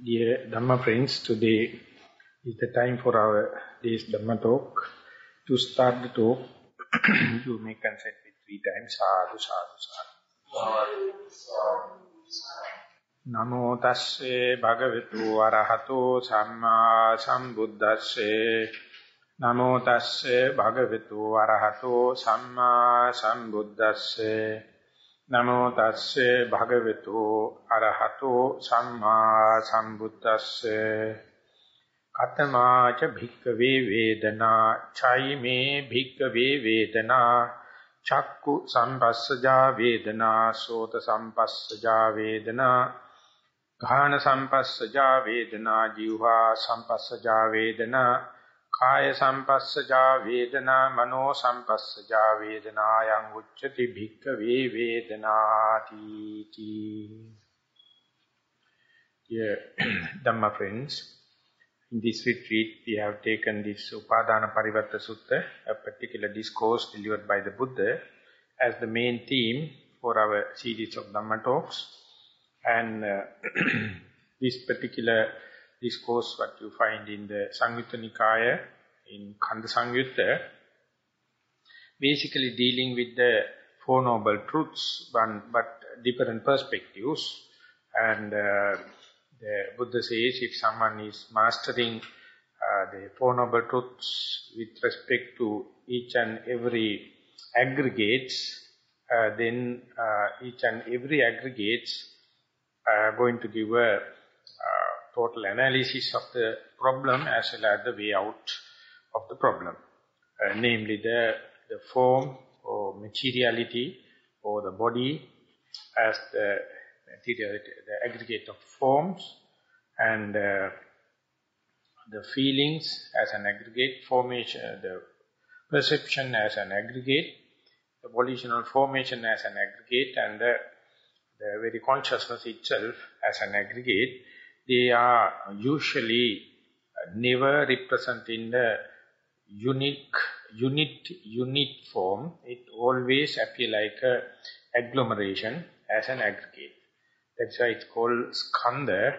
Dear Dhamma friends, today is the time for our day's Dhamma talk. To start the talk, you may consent with 3 times. Sadhu, sadhu, sadhu. Namo tasse bhagavatu arahato samma sambuddhasse. Namo tasse bhagavatu arahato samma sambuddhasse. Namo tasse bhagavatu arahato samma sambuddhasse. Katama cha bhikkhave vedana chaime bhikkhave vedana chakku sampassaja vedana sota sampassaja vedana ghana sampassaja vedana jihva sampassaja vedana kaya sampassaja vedana mano sampassaja vedana yang uccati bhikkhave vedanati ti. Dear Dhamma friends, in this retreat we have taken this Upadana Pariwatta Sutta, a particular discourse delivered by the Buddha, as the main theme for our series of Dhamma talks. And this particular discourse, what you find in the Samyutta Nikaya, in Khanda Samyutta, basically dealing with the Four Noble Truths, but different perspectives. And the Buddha says if someone is mastering the Four Noble Truths with respect to each and every aggregates, then each and every aggregates are going to give a total analysis of the problem as well as the way out of the problem. Namely the form or materiality or the body as the materiality, the aggregate of forms, and the feelings as an aggregate, formation, the perception as an aggregate, the volitional formation as an aggregate, and the very consciousness itself as an aggregate. They are usually never represent in the unit form. It always appear like a agglomeration as an aggregate. That's why it's called skandha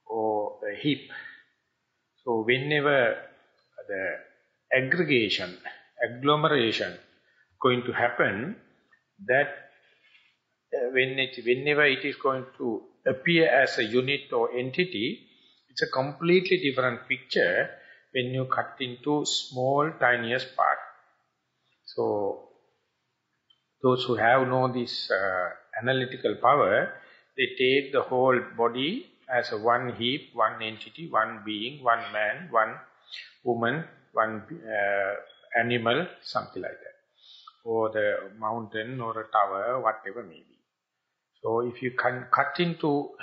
or a heap. So whenever the agglomeration going to happen, that whenever it is going to appear as a unit or entity, it's a completely different picture when you cut into small, tiniest part. So those who have known this analytical power, they take the whole body as a one heap, one entity, one being, one man, one woman, one animal, something like that. Or the mountain or a tower, whatever may be. So if you can cut into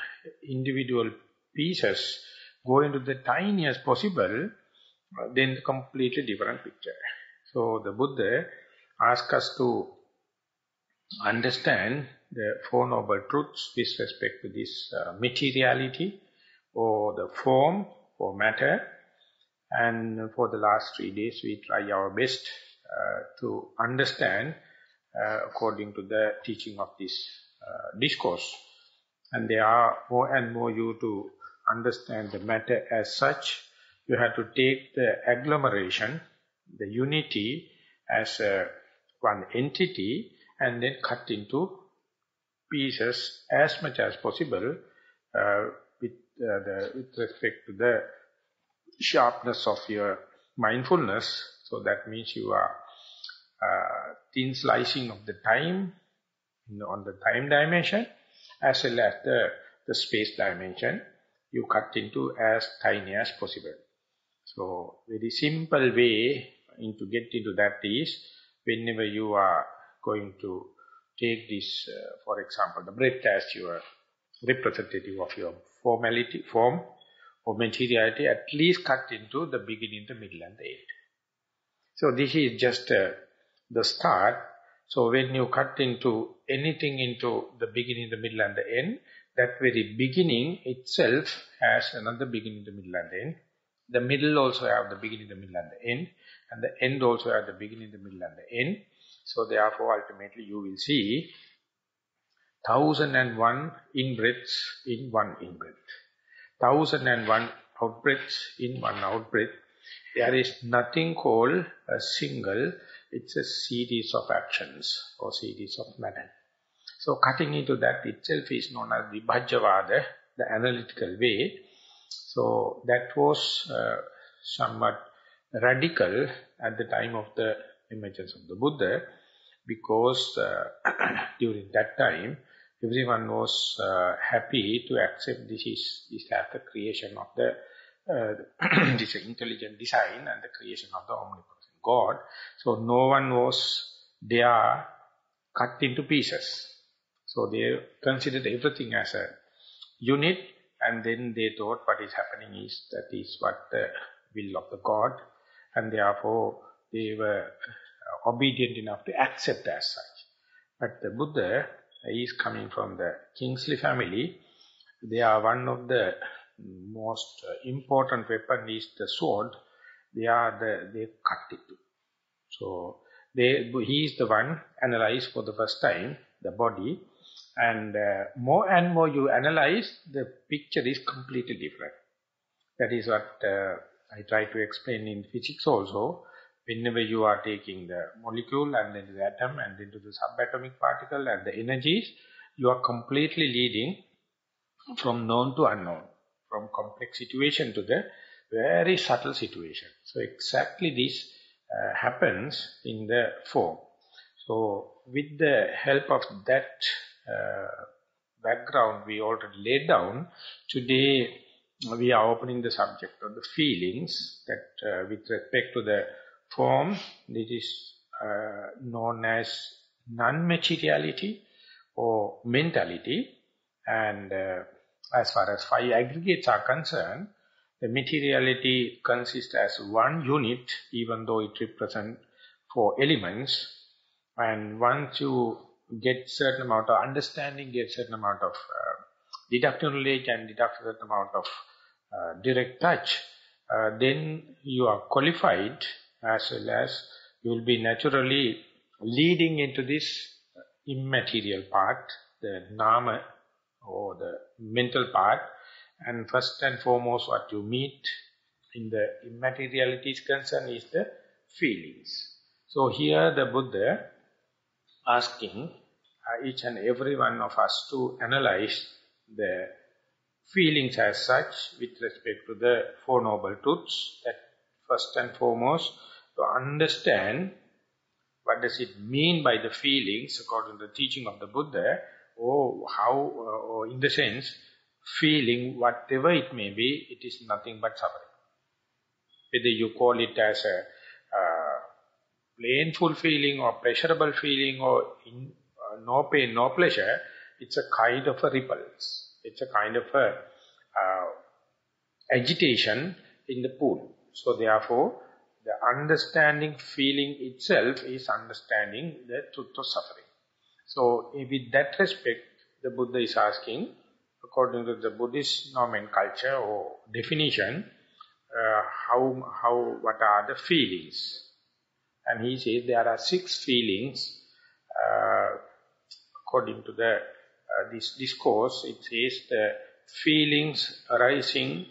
individual pieces, go into the tiniest possible, then completely different picture. So the Buddha asks us to understand the Four Noble Truths with respect to this materiality or the form or matter. And for the last 3 days we try our best to understand according to the teaching of this discourse. And there are more and more you to understand the matter as such. You have to take the agglomeration, the unity as one entity, and then cut into pieces as much as possible with respect to the sharpness of your mindfulness. So that means you are thin slicing of the time on the time dimension as well as the space dimension. You cut into as tiny as possible. So very simple way to get into that is whenever you are going to take this, for example, the breath as your representative of your form or materiality, at least cut into the beginning, the middle and the end. So this is just the start. So when you cut into anything into the beginning, the middle and the end, that very beginning itself has another beginning, the middle and the end. The middle also have the beginning, the middle and the end. And the end also have the beginning, the middle and the end. So therefore ultimately you will see 1001 in-breaths in one in-breath. 1001 out-breaths in, one out-breath. There is nothing called a single, it's a series of actions or series of matter. So cutting into that itself is known as Vibhajyavada, the analytical way. So that was somewhat radical at the time of the emergence of the Buddha, because during that time, everyone was happy to accept this as the creation of the this intelligent design and the creation of the omnipotent God. So no one was there cut into pieces. So they considered everything as a unit, and then they thought what is happening is that is what the will of the God, and therefore they were obedient enough to accept as such. But the Buddha is coming from the Kingsley family. They are one of the most important weapon is the sword. They cut it. So he is the one analyzed for the first time the body, and more you analyze, the picture is completely different. That is what I try to explain in physics also. Whenever you are taking the molecule and then the atom and then to the subatomic particle and the energies, you are completely leading from known to unknown, from complex situation to the very subtle situation. So exactly this happens in the form. So with the help of that background we already laid down, today we are opening the subject of the feelings that with respect to the form, this is known as non-materiality or mentality. And as far as five aggregates are concerned, the materiality consists as one unit, even though it represents four elements. And once you get certain amount of understanding, get certain amount of deductive knowledge and deduct certain amount of direct touch, then you are qualified, as well as you will be naturally leading into this immaterial part, the nama or the mental part. And first and foremost what you meet in the immateriality is concerned is the feelings. So here the Buddha asking each and every one of us to analyze the feelings as such with respect to the Four Noble Truths. That first and foremost, to understand what does it mean by the feelings according to the teaching of the Buddha, or how, or in the sense, feeling, whatever it may be, it is nothing but suffering. Whether you call it as a painful feeling or pleasurable feeling or no pain, no pleasure, it's a kind of a repulse. It's a kind of a agitation in the pool. So therefore, the understanding feeling itself is understanding the truth of suffering. So with that respect, the Buddha is asking, according to the Buddhist nomenclature or definition, what are the feelings? And he says there are 6 feelings. According to the this discourse, it says the feelings arising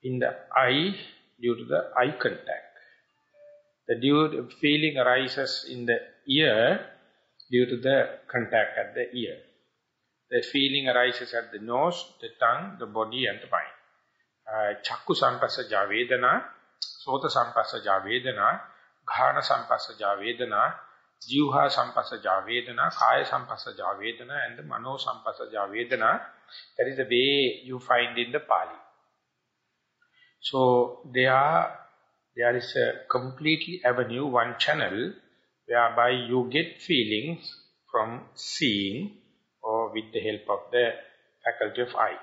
in the eye due to the eye contact. The feeling arises in the ear due to the contact at the ear. The feeling arises at the nose, the tongue, the body and the mind. Chakku sampasaja vedana, sota sampasaja vedana, ghana sampasaja vedana, jivha sampasaja vedana, kaya sampasaja vedana and the mano sampasaja vedana. That is the way you find in the Pali. So there is a completely avenue, one channel, whereby you get feelings from seeing or with the help of the faculty of eye.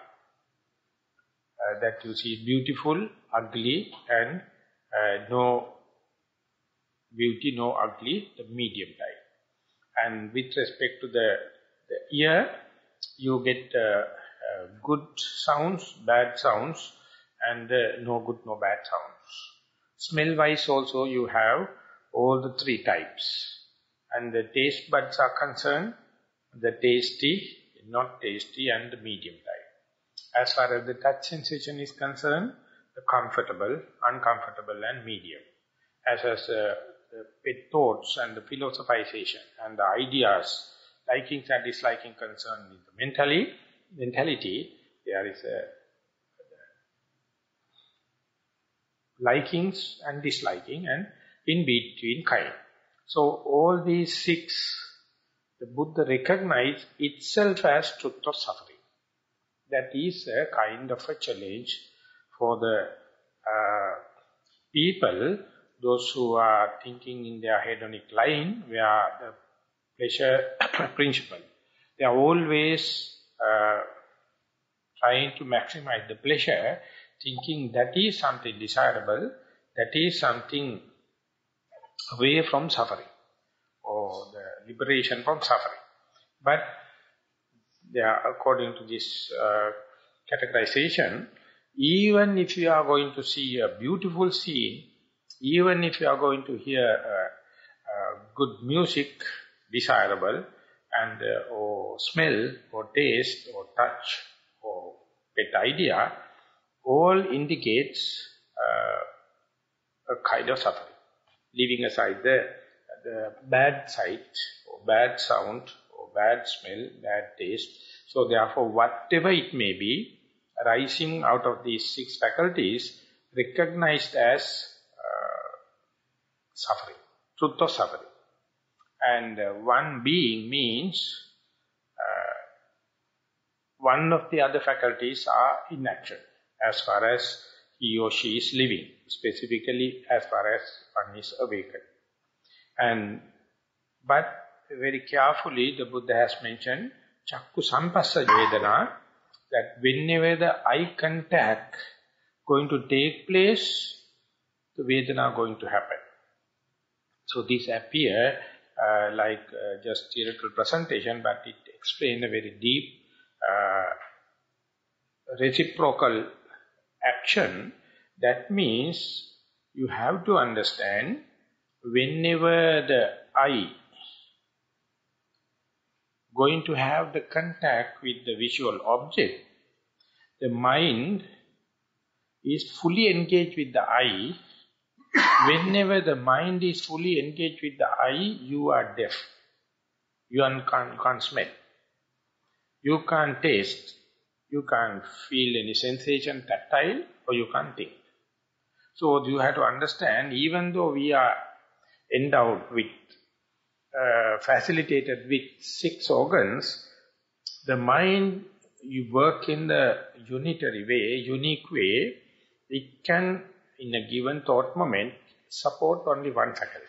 That you see beautiful, ugly and no beauty, no ugly, the medium type. And with respect to the ear, you get good sounds, bad sounds and no good, no bad sounds. Smell-wise also you have all the 3 types. And the taste buds are concerned, the tasty, not tasty and the medium type. As far as the touch sensation is concerned, the comfortable, uncomfortable and medium. As the pet thoughts and the philosophization and the ideas, likings and disliking concerned with the mentality, there is a likings and disliking and in between kind. So all these six, the Buddha recognized itself as truth of suffering. That is a kind of a challenge for the people, those who are thinking in their hedonic line, where the pleasure principle. They are always trying to maximize the pleasure, thinking that is something desirable, that is something away from suffering, or the liberation from suffering. But they are, according to this categorization, even if you are going to see a beautiful scene, even if you are going to hear good music, desirable, and or smell, or taste, or touch, or pet idea, all indicates a kind of suffering. Leaving aside the bad sight, or bad sound, or bad smell, bad taste. So therefore, whatever it may be, arising out of these six faculties, recognized as suffering, truth of suffering. And one being means one of the other faculties are in action, as far as he or she is living, specifically as far as one is awakened. But very carefully, the Buddha has mentioned Chakku Sampassa Vedana, that whenever the eye contact going to take place, the Vedana going to happen. So these appear like just theoretical presentation, but it explains a very deep reciprocal action. That means you have to understand, whenever the eye going to have the contact with the visual object, the mind is fully engaged with the eye. Whenever the mind is fully engaged with the eye, you are deaf. You can't smell. You can't taste. You can't feel any sensation, tactile, or you can't think. So you have to understand, even though we are endowed with, facilitated with six organs, the mind, you work in the unitary way, unique way, it can, in a given thought moment, support only one faculty.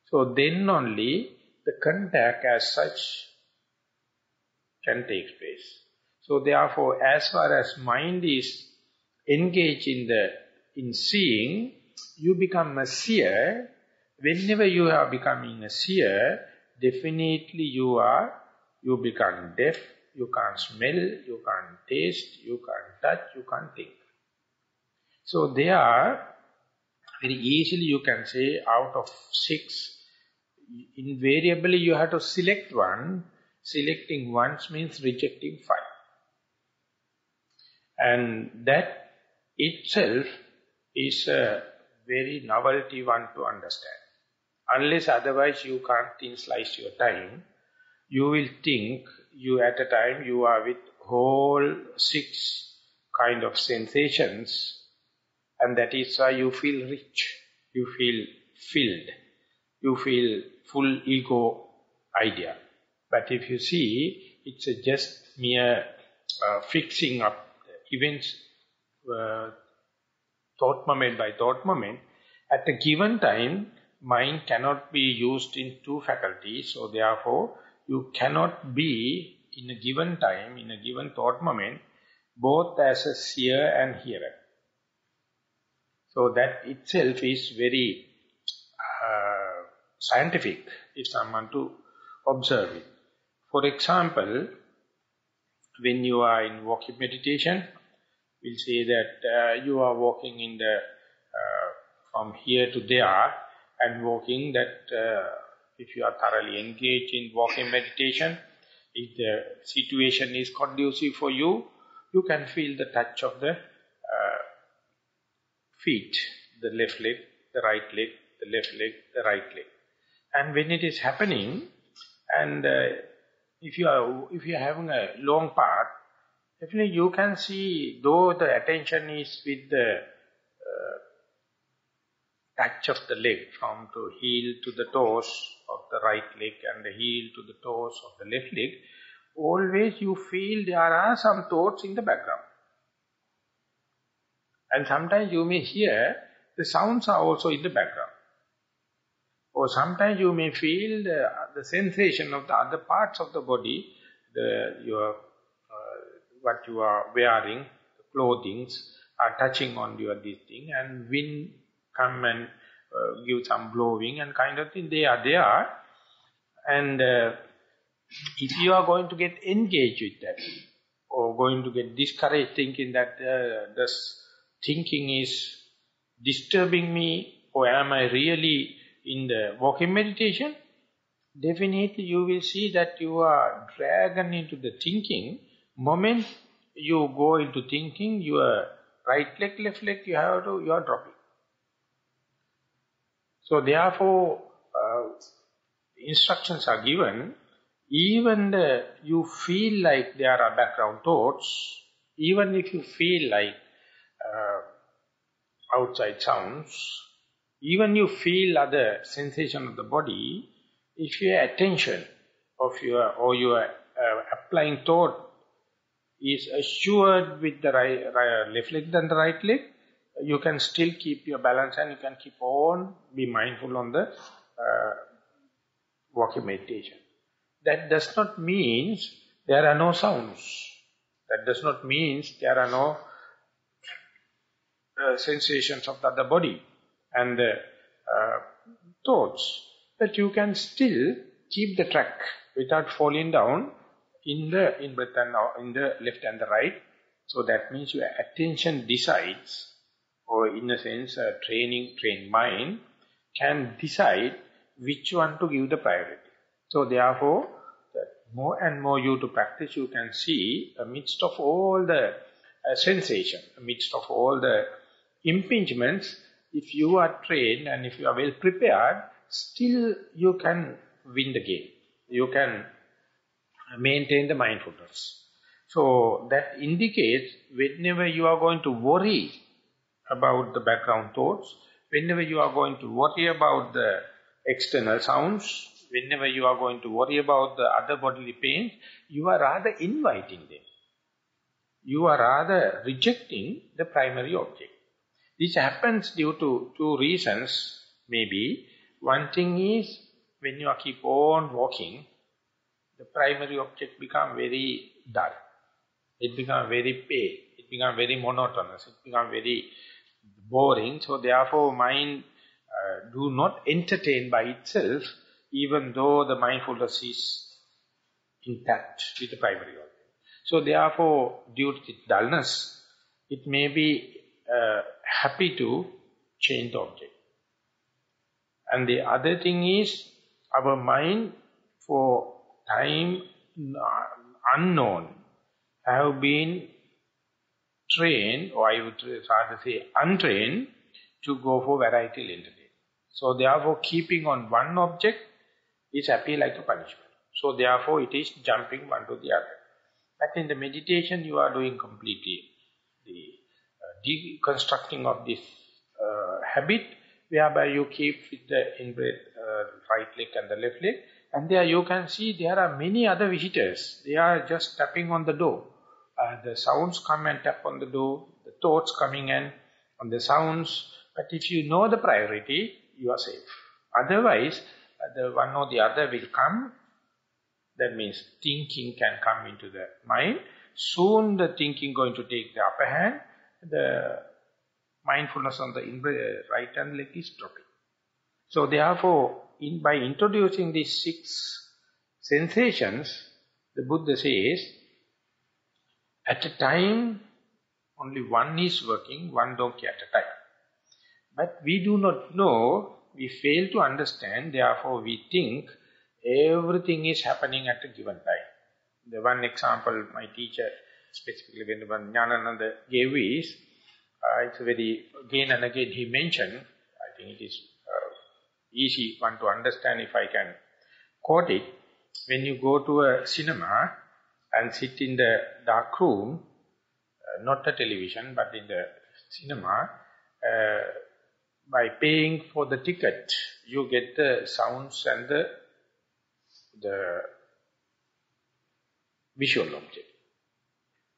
So then only the contact as such can take place. So therefore, as far as mind is engaged in seeing, you become a seer. Whenever you are becoming a seer, definitely you become deaf, you can't smell, you can't taste, you can't touch, you can't think. So there, very easily you can say, out of six, invariably you have to select one. Selecting one means rejecting five. And that itself is a very novelty one to understand. Unless otherwise you can't slice your time, you will think you at a time you are with whole six kind of sensations, and that is why you feel rich, you feel filled, you feel full ego idea. But if you see, it's just mere fixing up events, thought moment by thought moment. At a given time, mind cannot be used in two faculties, so therefore you cannot be in a given time, in a given thought moment, both as a seer and hearer. So that itself is very scientific, if someone to observe it. For example, when you are in walking meditation, we'll say that you are walking in the from here to there, and walking that if you are thoroughly engaged in walking meditation, if the situation is conducive for you, you can feel the touch of the feet, the left leg, the right leg, the left leg, the right leg. And when it is happening, and if you are having a long path, definitely you can see, though the attention is with the touch of the leg from the heel to the toes of the right leg and the heel to the toes of the left leg, always you feel there are some thoughts in the background. And sometimes you may hear the sounds are also in the background. Or sometimes you may feel the sensation of the other parts of the body, what you are wearing, the clothings are touching on your this thing, and wind come and give some blowing and kind of thing. They are there. And if you are going to get engaged with that, or going to get discouraged thinking that this thinking is disturbing me, or am I really in the walking meditation, definitely you will see that you are dragged into the thinking. Moment you go into thinking, your right leg, left leg, you are dropping. So therefore, instructions are given, even you feel like there are background thoughts, even if you feel like outside sounds, even you feel other sensation of the body, if your attention of your applying thought is assured with the left leg than the right leg, you can still keep your balance and you can keep on be mindful on the walking meditation. That does not mean there are no sounds. That does not mean there are no sensations of the other body and the thoughts. But you can still keep the track without falling down in the in-breath and in the left and the right. So that means your attention decides, or in a sense a trained mind can decide which one to give the priority. So therefore, more and more you to practice, you can see amidst of all the sensation, amidst of all the impingements, if you are trained and if you are well prepared, still you can win the game. You can maintain the mindfulness. So that indicates whenever you are going to worry about the background thoughts, whenever you are going to worry about the external sounds, whenever you are going to worry about the other bodily pains, you are rather inviting them. You are rather rejecting the primary object. This happens due to two reasons, maybe. One thing is, when you keep on walking, the primary object becomes very dull. It becomes very pale. It becomes very monotonous. It becomes very boring. So therefore, mind do not entertain by itself, even though the mindfulness is intact with the primary object. So therefore, due to its dullness, it may be happy to change the object. And the other thing is, our mind for time unknown have been trained, or I would rather say untrained, to go for variety entertainment. So therefore, keeping on one object is appear like a punishment. So therefore, it is jumping one to the other. But in the meditation, you are doing completely the deconstructing of this habit, whereby you keep with the in-breath right leg and the left leg. And there you can see there are many other visitors. They are just tapping on the door. The sounds come and tap on the door. The thoughts coming in on the sounds. But if you know the priority, you are safe. Otherwise, the one or the other will come. That means thinking can come into the mind. Soon the thinking going to take the upper hand. The mindfulness on the right hand leg is dropping. So therefore, by introducing these 6 sensations, the Buddha says, at a time, only one is working, one donkey at a time. But we do not know, we fail to understand, therefore we think everything is happening at a given time. The one example my teacher specifically when Jnanananda gave is, it's very, again and again he mentioned, I think it is easy one to understand if I can quote it. When you go to a cinema and sit in the dark room, not a television, but in the cinema, by paying for the ticket, you get the sounds and the visual object.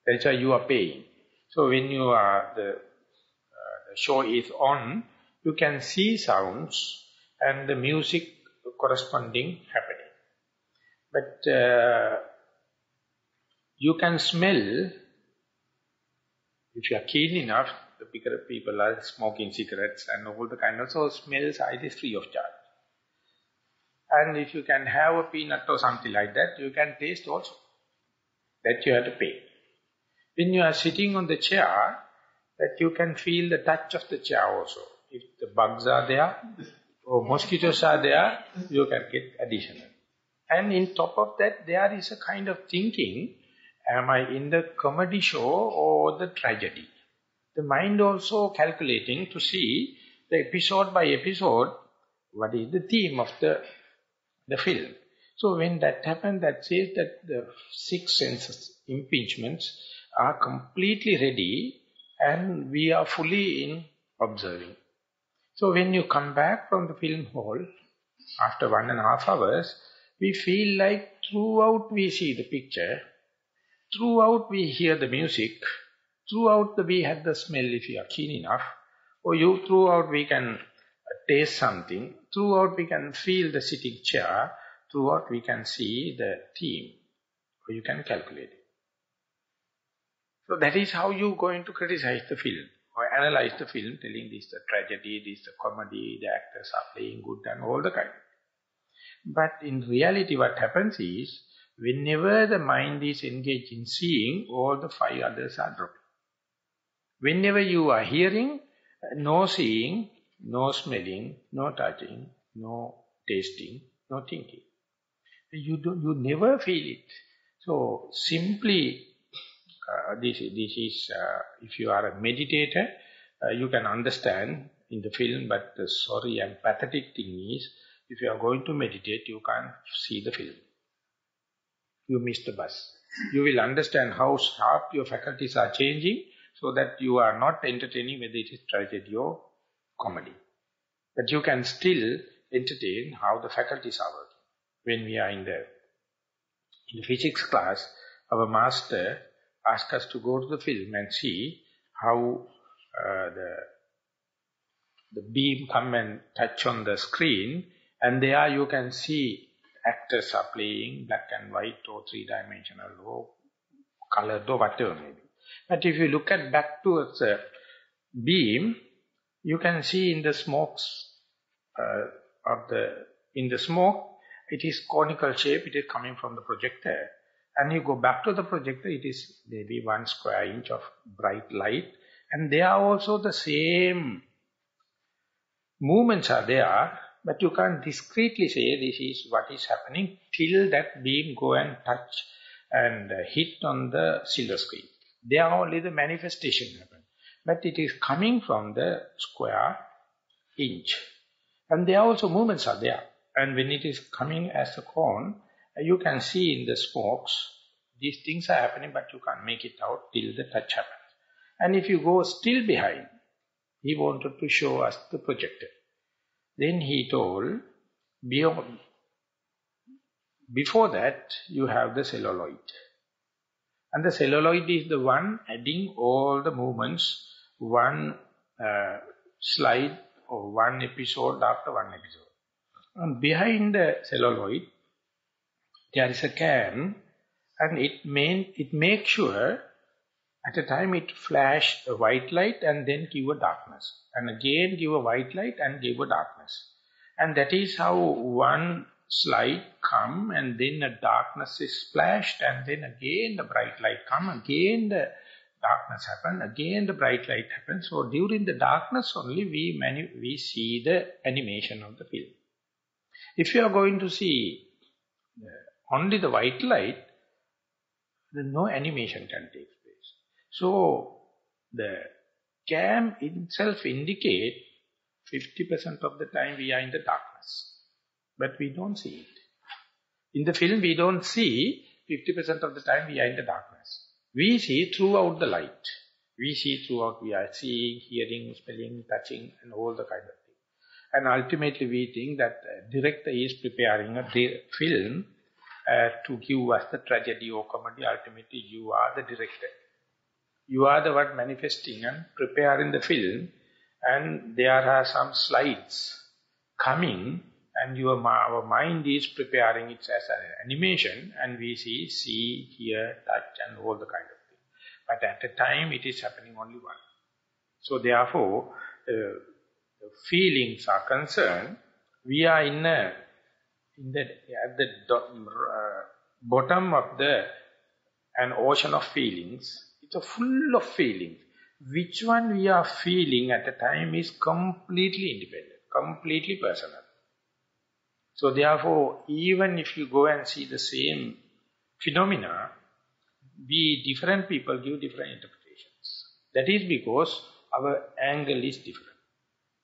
That's why you are paying. So when you are the show is on, you can see sounds and the music corresponding happening. But you can smell, if you are keen enough, the bigger people are smoking cigarettes and all the kind of, so smells it is free of charge. And if you can have a peanut or something like that, you can taste also. That you have to pay. When you are sitting on the chair, that you can feel the touch of the chair also. If the bugs are there, or mosquitoes are there, you can get additional. And in top of that, there is a kind of thinking, am I in the comedy show or the tragedy? The mind also calculating to see the episode by episode, what is the theme of the film. So when that happens, that says that the 6 senses impingements are completely ready and we are fully in observing. So when you come back from the film hall, after 1.5 hours, we feel like throughout we see the picture, throughout we hear the music, throughout we have the smell if you are keen enough, or throughout we can taste something, throughout we can feel the sitting chair, throughout we can see the theme, or you can calculate it. So that is how you are going to criticize the film, or analyze the film, telling this is the tragedy, this is the comedy, the actors are playing good and all the kind. But in reality what happens is, whenever the mind is engaged in seeing, all the 5 others are dropping. Whenever you are hearing, no seeing, no smelling, no touching, no tasting, no thinking. You never feel it. So simply, this is if you are a meditator, you can understand in the film, but the sorry and pathetic thing is, if you are going to meditate, you can't see the film. You miss the bus. You will understand how sharp your faculties are changing, so that you are not entertaining whether it is tragedy or comedy. But you can still entertain how the faculties are working. When we are in the physics class, our master asked us to go to the film and see how the beam come and touch on the screen, and there you can see actors are playing black and white or 3-dimensional or colored or whatever maybe. But if you look at back towards the beam, you can see in the smokes in the smoke, it is conical shape, it is coming from the projector. And you go back to the projector, it is maybe 1 square inch of bright light. And there are also the same movements are there, but you can't discreetly say this is what is happening till that beam go and touch and hit on the silver screen. There only the manifestation happen. But it is coming from the square inch. And there also movements are there. And when it is coming as a cone, you can see in the smokes, these things are happening, but you can't make it out till the touch happens. And if you go still behind, he wanted to show us the projector. Then he told, before that, you have the celluloid. And the celluloid is the one adding all the movements, one slide or one episode after one episode. And behind the celluloid, there is a cam, and it makes sure at a time it flash a white light and then give a darkness. And again give a white light and give a darkness. And that is how one slide come, and then a darkness is splashed, and then again the bright light come, again the darkness happen, again the bright light happens. So during the darkness only we see the animation of the film. If you are going to see only the white light, then no animation can take place. So, the cam itself indicates 50% of the time we are in the darkness. But we don't see it. In the film, we don't see 50% of the time we are in the darkness. We see throughout the light. We see throughout, we are seeing, hearing, smelling, touching, and all the kind of things. And ultimately we think that the director is preparing a film to give us the tragedy or comedy. Ultimately you are the director. You are the one manifesting and preparing the film, and there are some slides coming, and our mind is preparing it as an animation, and we see, hear, touch, and all the kind of thing. But at the time, it is happening only one. So therefore, the feelings are concerned. We are at the bottom of an ocean of feelings. It's full of feelings. Which one we are feeling at the time is completely independent, completely personal. So therefore, even if you go and see the same phenomena, different people give different interpretations. That is because our angle is different.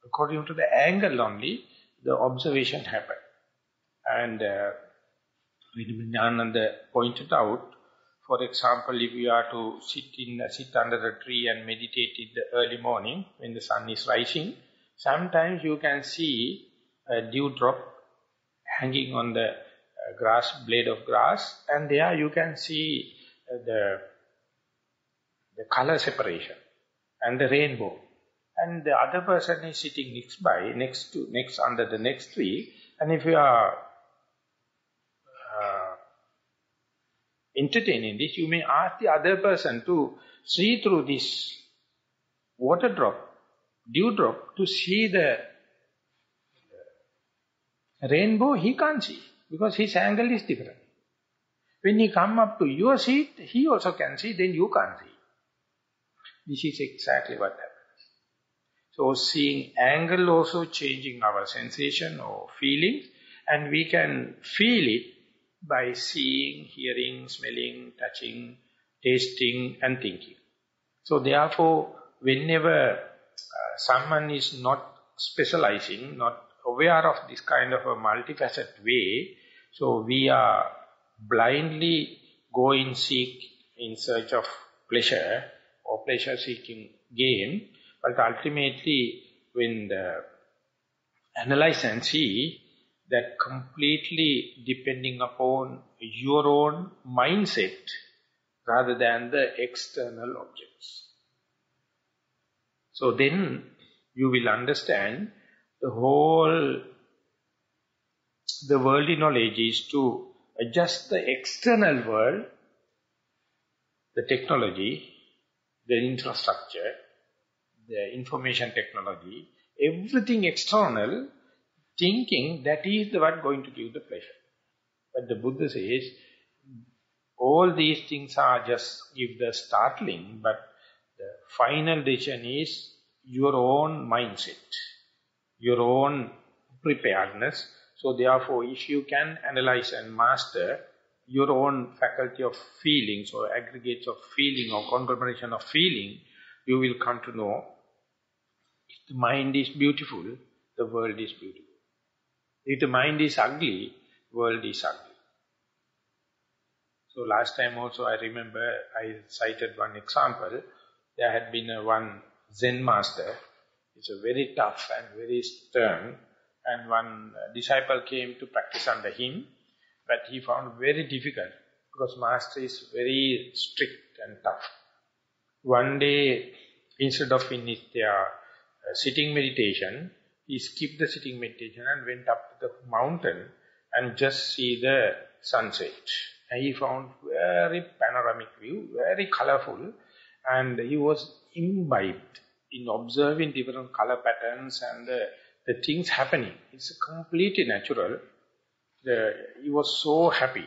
According to the angle only, the observation happens. And Vinyananda pointed out, for example, if you are to sit under a tree and meditate in the early morning when the sun is rising, sometimes you can see a dewdrop hanging on the blade of grass, and there you can see the color separation and the rainbow. And the other person is sitting under the next tree, and if you are entertaining this, you may ask the other person to see through this dewdrop, to see the rainbow. He can't see, because his angle is different. When he come up to your seat, he also can see, then you can't see. This is exactly what happens. So seeing angle also changing our sensation or feelings, and we can feel it by seeing, hearing, smelling, touching, tasting and thinking. So therefore, whenever someone is not specializing, not aware of this kind of a multifaceted way, so we are blindly seek in search of pleasure or pleasure-seeking game, but ultimately when analyze and see, that completely depending upon your own mindset rather than the external objects. So then you will understand the worldly knowledge is to adjust the external world, the technology, the infrastructure, the information technology, everything external, thinking that is the one going to give the pleasure. But the Buddha says, all these things are just give the startling, but the final decision is your own mindset, your own preparedness. So therefore, if you can analyze and master your own faculty of feelings or aggregates of feeling or conglomeration of feeling, you will come to know if the mind is beautiful, the world is beautiful. If the mind is ugly, world is ugly. So last time also I remember I cited one example. There had been one Zen master. It's a very tough and very stern. And one disciple came to practice under him. But he found very difficult because master is very strict and tough. One day, instead of in their sitting meditation, he skipped the sitting meditation and went up to the mountain and just see the sunset. And he found very panoramic view, very colorful, and he was imbibed in observing different color patterns and the things happening. It's completely natural. He was so happy.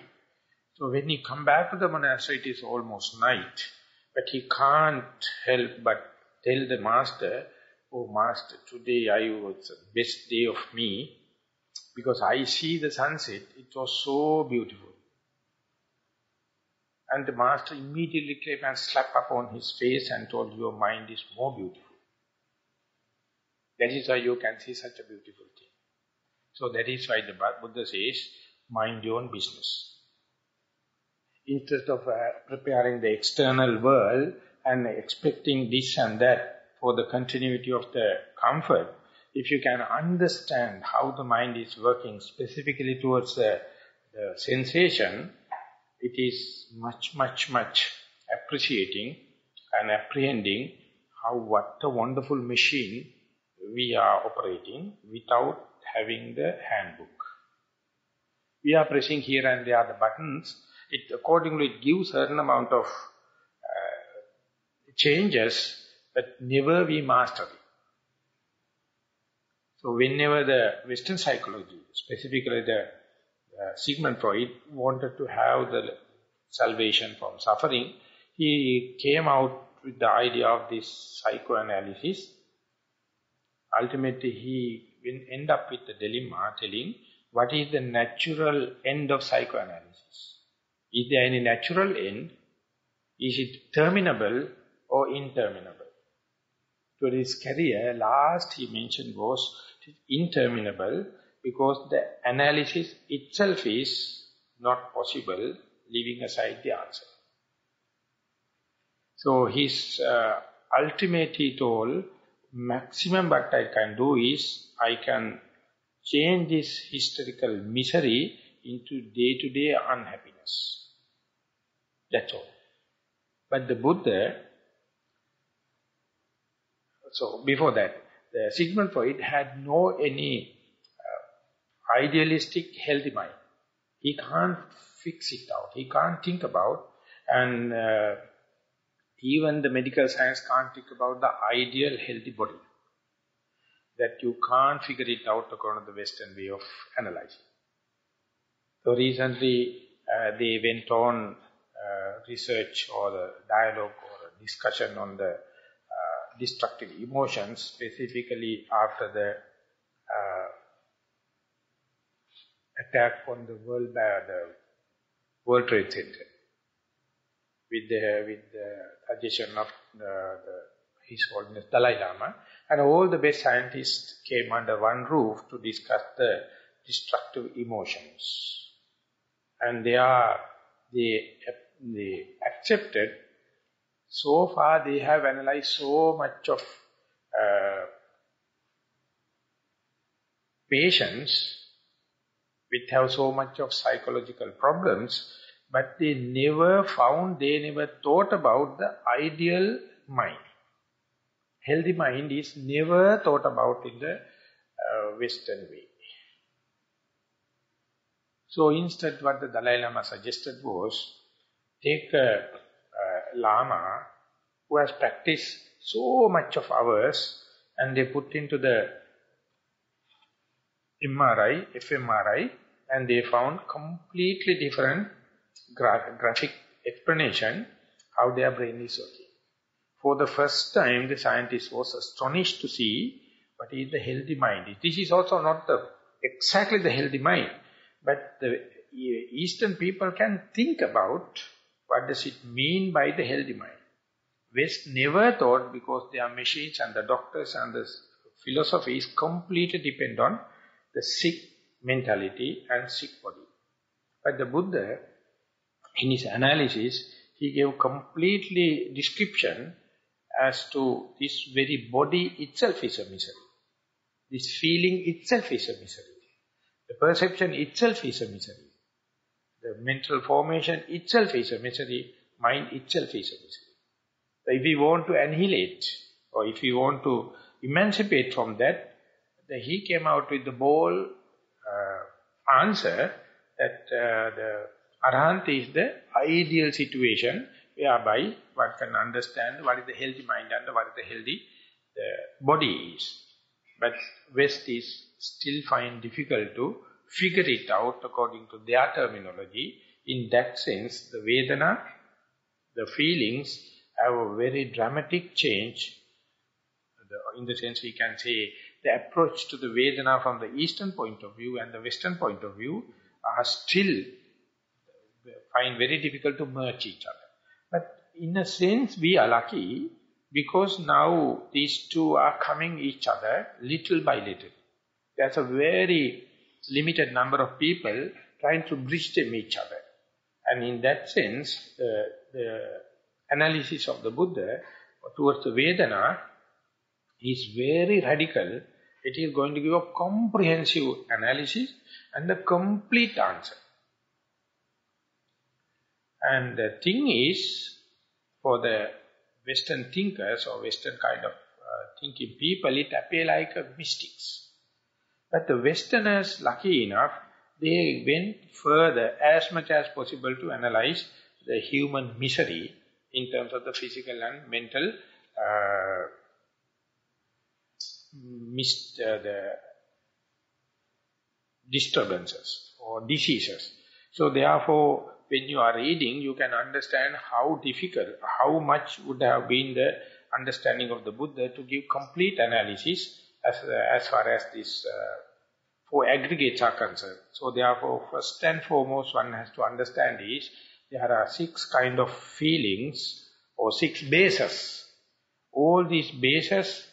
So when he come back to the monastery, it is almost night, but he can't help but tell the master, "Oh master, today was the best day of me, because I see the sunset, it was so beautiful." And the master immediately came and slapped upon his face and told, your mind is more beautiful. That is why you can see such a beautiful thing. So that is why the Buddha says, mind your own business. Instead of preparing the external world and expecting this and that for the continuity of the comfort, if you can understand how the mind is working specifically towards the sensation, it is much appreciating and apprehending what a wonderful machine we are operating without having the handbook. We are pressing here and there the buttons. Accordingly, it gives certain amount of changes, but never we master it. So whenever the Western psychology, specifically the Sigmund Freud, wanted to have the salvation from suffering, he came out with the idea of this psychoanalysis. Ultimately, he will end up with the dilemma telling what is the natural end of psychoanalysis. Is there any natural end? Is it terminable or interminable? To his career, last he mentioned was interminable because the analysis itself is not possible, leaving aside the answer. So his ultimate, he told, maximum what I can do is, I can change this historical misery into day-to-day unhappiness. That's all. But the Buddha, so before that, the Sigmund Freud had no any idealistic healthy mind. He can't fix it out. He can't think about, and even the medical science can't think about the ideal healthy body. That you can't figure it out according to the Western way of analyzing. So recently they went on research or the dialogue or a discussion on the destructive emotions, specifically after the attack on the World Trade Center, with the suggestion of His Holiness Dalai Lama, and all the best scientists came under one roof to discuss the destructive emotions. And they accepted, so far they have analyzed so much of patients which have so much of psychological problems, but they never thought about the ideal mind. Healthy mind is never thought about in the Western way. So instead what the Dalai Lama suggested was, take a Lama who has practiced so much of hours and they put into the MRI, fMRI, and they found completely different graphic explanation how their brain is working. For the first time, the scientist was astonished to see what is the healthy mind. This is also not exactly the healthy mind, but the Eastern people can think about what does it mean by the healthy mind. West never thought, because their machines and the doctors and the philosophies completely depend on the sick mentality and sick body. But the Buddha, in his analysis, he gave completely description as to this very body itself is a misery. This feeling itself is a misery. The perception itself is a misery. The mental formation itself is a misery. Mind itself is a misery. So if we want to annihilate, or if we want to emancipate from that, he came out with the bold answer that the Arahant is the ideal situation whereby one can understand what is the healthy mind and what is the healthy body is. But West is still find difficult to figure it out according to their terminology. In that sense, the Vedana, the feelings, have a very dramatic change. In the sense we can say, the approach to the Vedana from the Eastern point of view and the Western point of view are still find very difficult to merge each other. But in a sense, we are lucky because now these two are coming each other little by little. There's a very limited number of people trying to bridge them each other. And in that sense, the analysis of the Buddha towards the Vedana is very radical. It is going to give a comprehensive analysis and a complete answer. And the thing is, for the Western thinkers or Western kind of thinking people, it appears like a mystics. But the Westerners, lucky enough, they went further as much as possible to analyze the human misery in terms of the physical and mental the disturbances or diseases. So therefore, when you are reading, you can understand how difficult, how much would have been the understanding of the Buddha to give complete analysis as far as these four aggregates are concerned. So therefore, first and foremost, one has to understand is, there are 6 kind of feelings or 6 bases. All these bases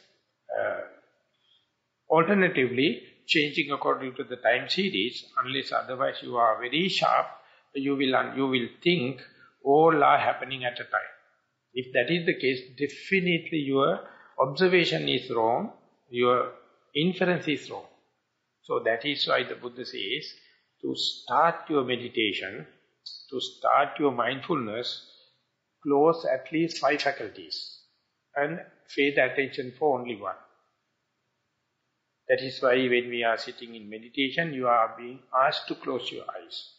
alternatively changing according to the time series, unless otherwise you are very sharp, you will think all are happening at a time. If that is the case, definitely your observation is wrong, your inference is wrong. So that is why the Buddha says, to start your meditation, to start your mindfulness, close at least 5 faculties and pay the attention for only one. That is why when we are sitting in meditation, you are being asked to close your eyes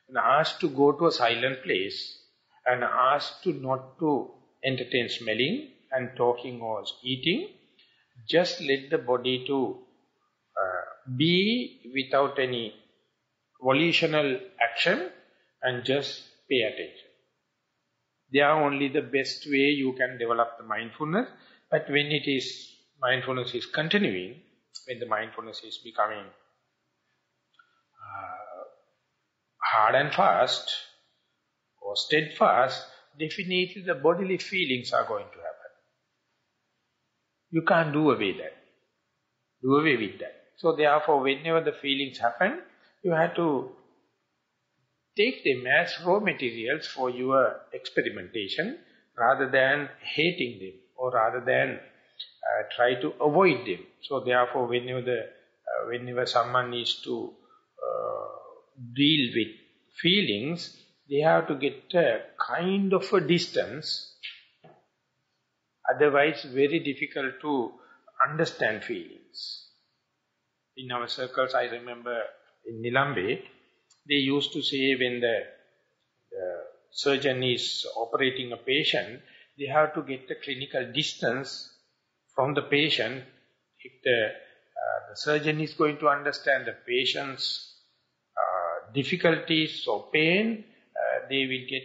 and asked to go to a silent place and asked to not to entertain smelling and talking or eating. Just let the body to be without any volitional action and just pay attention. They are only the best way you can develop the mindfulness. But when mindfulness is continuing, when the mindfulness is becoming hard and fast or steadfast, definitely the bodily feelings are going to happen. You can't do away with that. So therefore, whenever the feelings happen, you have to take them as raw materials for your experimentation rather than hating them or rather than try to avoid them. So therefore, whenever someone needs to deal with feelings, they have to get a kind of a distance. Otherwise, very difficult to understand feelings. In our circles, I remember in Nilambe, they used to say when the surgeon is operating a patient, they have to get a clinical distance from the patient. If the surgeon is going to understand the patient's difficulties or pain, they will get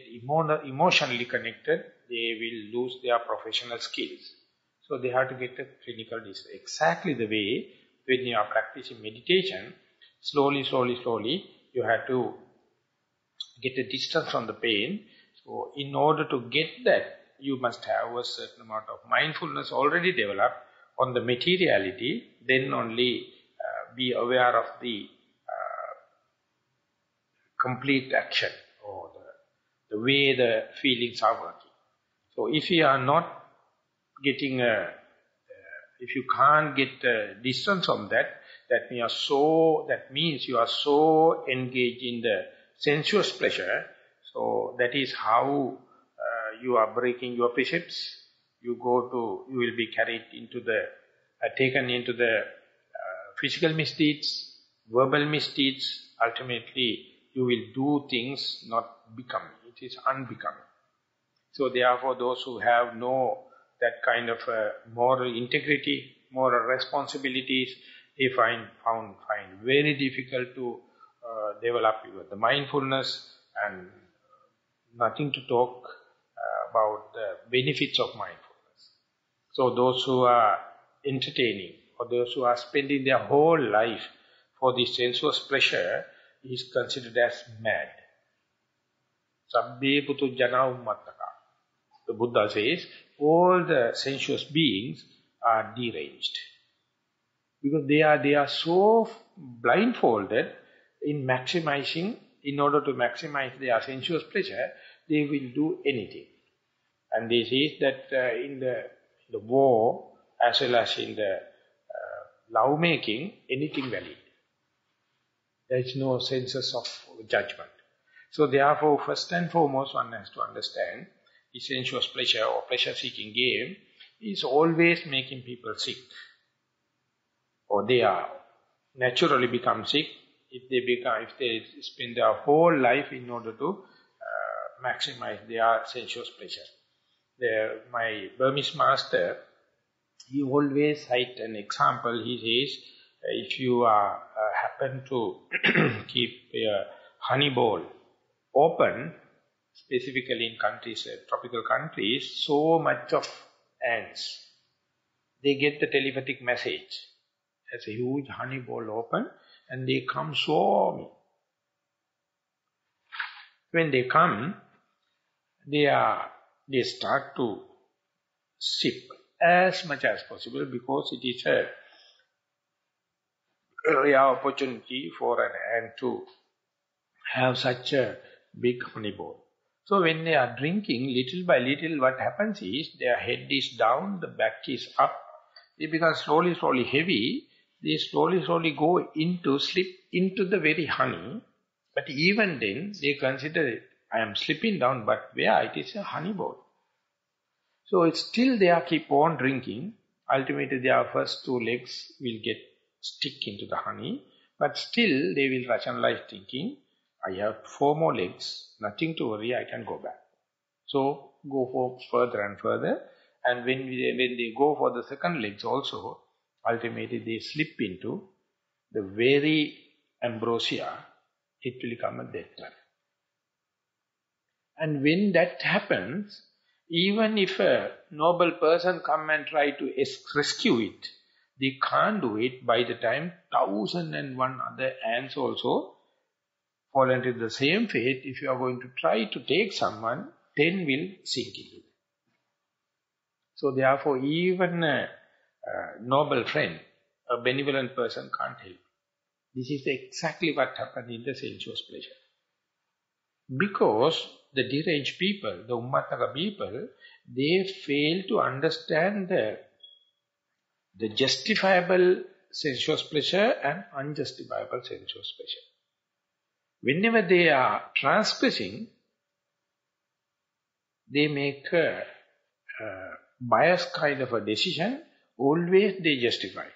emotionally connected, they will lose their professional skills. So they have to get a clinical distance. Exactly the way when you are practicing meditation, slowly, you have to get a distance from the pain. So in order to get that, you must have a certain amount of mindfulness already developed on the materiality, then only be aware of the complete action or the way the feelings are working. So if you are not getting if you can't get a distance from that, that means you are so engaged in the sensuous pleasure. So that is how you are breaking your precepts. You will be carried into taken into the physical misdeeds, verbal misdeeds. Ultimately, you will do things not becoming. It is unbecoming. So therefore, those who have that kind of moral integrity, moral responsibilities, they find very difficult to develop the mindfulness and nothing to talk about the benefits of mindfulness. So those who are entertaining or those who are spending their whole life for this sensuous pleasure is considered as mad. Sabbe putujjana ummattaka. The Buddha says, all the sensuous beings are deranged. Because they are so blindfolded in maximizing, in order to maximize their sensuous pleasure, they will do anything. And they say that in the war, as well as in the love making, anything valid. There is no senses of judgment. So therefore, first and foremost, one has to understand, the sensuous pleasure or pleasure-seeking game is always making people sick. Or they are naturally become sick if they spend their whole life in order to maximize their sensuous pleasure. My Burmese master, he always cites an example. He says, if you happen to keep a honey bowl open, specifically in countries, tropical countries, so much of ants, they get the telepathic message. There's a huge honey bowl open and they come swarming. When they come, they start to sip as much as possible because it is a rare opportunity for an ant to have such a big honey bowl. So when they are drinking, little by little, what happens is their head is down, the back is up, they become slowly heavy, they slowly go slip into the very honey, but even then they consider it, I am slipping down, but where? It is a honey bowl. So it's still they keep on drinking, ultimately their first two legs will stick into the honey, but still they will rationalize thinking, I have 4 more legs, nothing to worry, I can go back. So go for further and further, and when they go for the second legs also, ultimately they slip into the very ambrosia, it will become a death trap. And when that happens, even if a noble person come and try to rescue it, they can't do it. By the time 1001 other ants also fall into the same fate, if you are going to try to take someone, 10 will sink into it. So therefore, even a noble friend, a benevolent person can't help. This is exactly what happened in the sensuous pleasure. Because the deranged people, the ummattaka people, they fail to understand the justifiable sensuous pleasure and unjustifiable sensuous pleasure. Whenever they are transgressing, they make a biased kind of a decision, always they justify.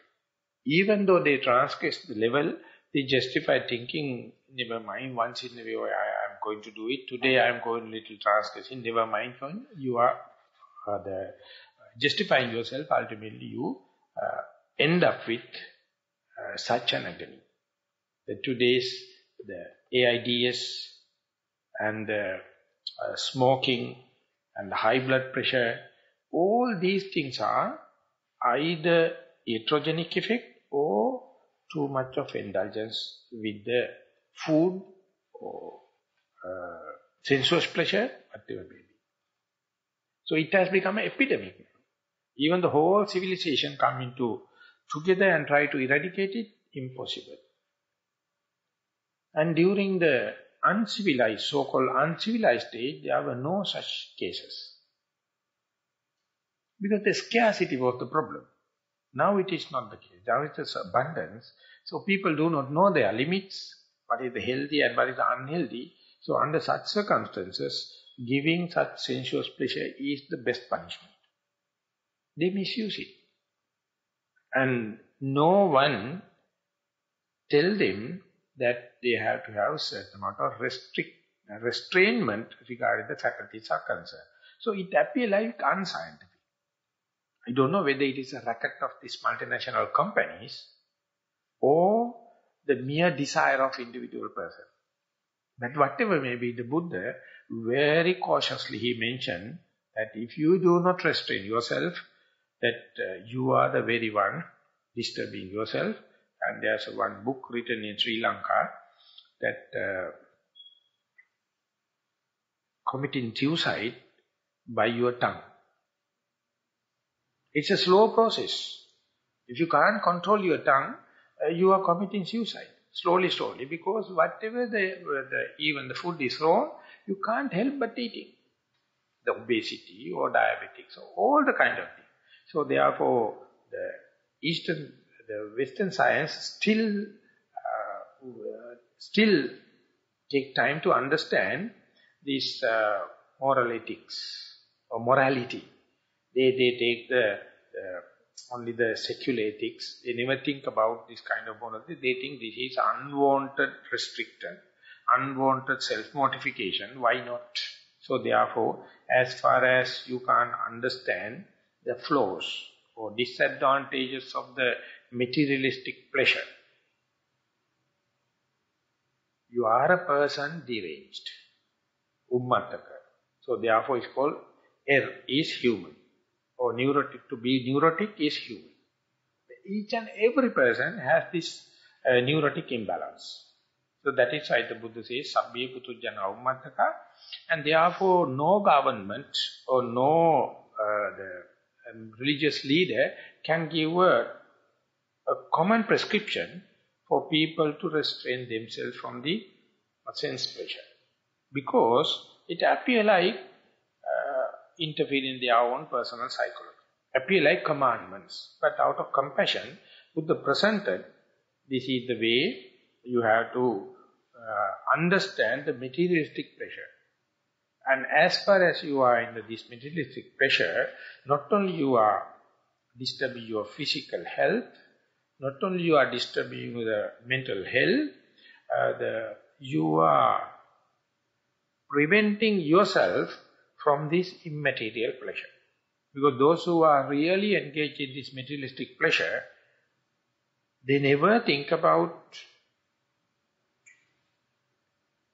Even though they transgress the level, they justify thinking, never mind, once in a way I am going to do it, today I am going a little transgressing, never mind, you are justifying yourself, ultimately you end up with such an agony. Today's the AIDS and the smoking and the high blood pressure, all these things are either iatrogenic effect or too much of indulgence with the food or sensuous pleasure, whatever may be. So it has become an epidemic. Even the whole civilization come into together and try to eradicate it, impossible. And during the uncivilized, so-called uncivilized age, there were no such cases. Because the scarcity was the problem. Now it is not the case. Now it is abundance. So people do not know their limits, what is the healthy and what is the unhealthy. So under such circumstances, giving such sensuous pleasure is the best punishment. They misuse it. And no one tell them that they have to have a certain amount of restrainment regarding the faculties are concerned. So it appears like unscientific. I don't know whether it is a racket of these multinational companies or the mere desire of individual person. But whatever may be, the Buddha, very cautiously he mentioned that if you do not restrain yourself, that you are the very one disturbing yourself. And there's one book written in Sri Lanka that committing suicide by your tongue. It's a slow process. If you can't control your tongue, you are committing suicide. Slowly, slowly. Because whatever even the food is wrong, you can't help but eating. The obesity or diabetics, or all the kind of things. So therefore, the Western science still take time to understand this moral ethics or morality. They take only the secular ethics. They never think about this kind of morality. They think this is unwanted restriction, unwanted self-mortification. Why not? So therefore, as far as you can't understand the flaws or disadvantages of the materialistic pleasure, you are a person deranged, ummataka. So therefore it's called is human, or neurotic. To be neurotic is human. Each and every person has this neurotic imbalance. So that is why the Buddha says, Sabbhe putujjana ummataka, and therefore no government or no religious leader can give a common prescription for people to restrain themselves from the sense pleasure. Because it appears like interfering in their own personal psychology. Appear like commandments. But out of compassion, Buddha presented, this is the way you have to understand the materialistic pleasure. And as far as you are in this materialistic pleasure, not only you are disturbing your physical health, not only you are disturbing the mental health, you are preventing yourself from this immaterial pleasure. Because those who are really engaged in this materialistic pleasure, they never think about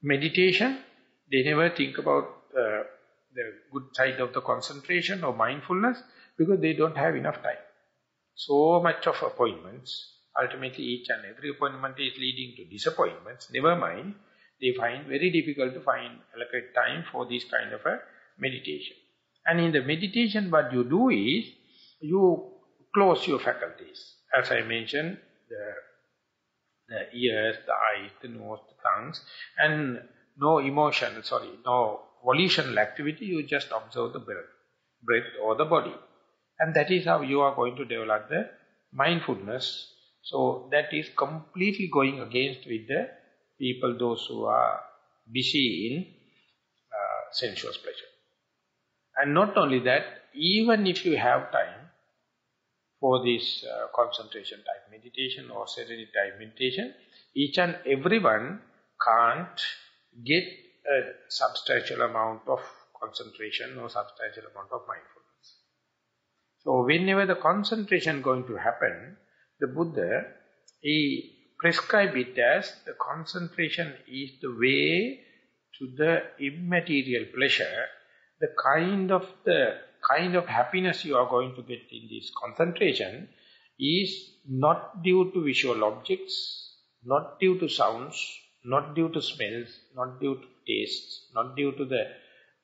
meditation, they never think about the good side of the concentration or mindfulness, because they don't have enough time. So much of appointments, ultimately each and every appointment is leading to disappointments, never mind, they find very difficult to allocate time for this kind of a meditation. And in the meditation, what you do is, you close your faculties. As I mentioned, the ears, the eyes, the nose, the tongues, and no no volitional activity, you just observe the breath or the body. And that is how you are going to develop the mindfulness. So that is completely going against with the people, those who are busy in sensuous pleasure. And not only that, even if you have time for this concentration type meditation or serenity type meditation, each and everyone can't get a substantial amount of concentration or substantial amount of mindfulness. So whenever the concentration going to happen, the Buddha, he prescribed it as the concentration is the way to the immaterial pleasure. The kind of happiness you are going to get in this concentration is not due to visual objects, not due to sounds, not due to smells, not due to tastes, not due to the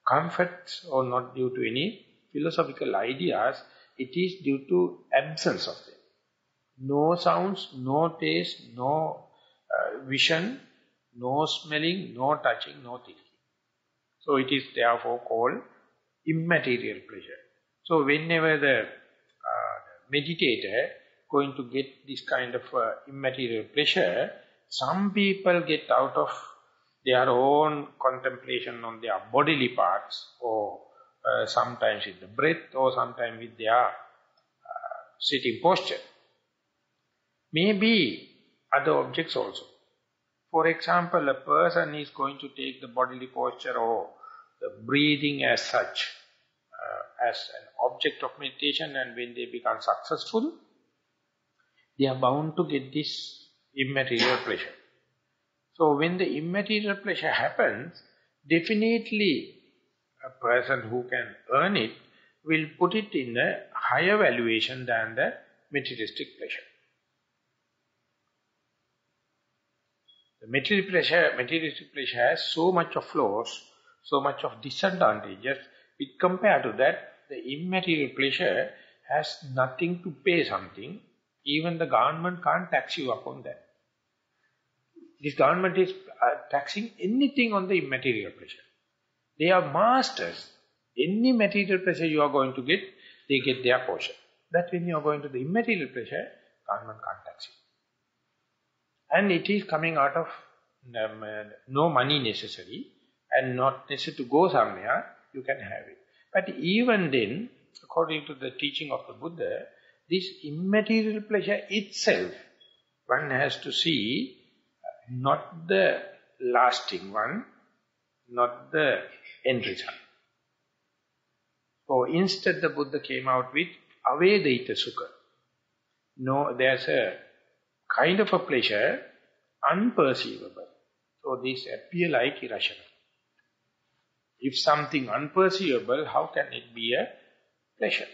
comforts, or not due to any philosophical ideas. It is due to absence of them. No sounds, no taste, no vision, no smelling, no touching, no thinking. So it is therefore called immaterial pleasure. So whenever the meditator going to get this kind of immaterial pleasure, some people get out of their own contemplation on their bodily parts, or sometimes with the breath, or sometimes with their sitting posture. Maybe other objects also. For example, a person is going to take the bodily posture or the breathing as such, as an object of meditation, and when they become successful, they are bound to get this immaterial pleasure. So when the immaterial pleasure happens, definitely a person who can earn it will put it in a higher valuation than the materialistic pleasure. The materialistic pleasure has so much of flaws, so much of disadvantages. Compared to that, the immaterial pleasure has nothing to pay something. Even the government can't tax you upon that. This government is taxing anything on the immaterial pleasure. They are masters. Any material pleasure you are going to get, they get their portion. That when you are going to the immaterial pleasure, government can't tax you. And it is coming out of no money necessary and not necessary to go somewhere, you can have it. But even then, according to the teaching of the Buddha, this immaterial pleasure itself, one has to see not the lasting one, not the end result. So instead the Buddha came out with Avedita Sukha. No, there's a kind of a pleasure unperceivable. So these appear like irrational. If something unperceivable, how can it be a pleasure?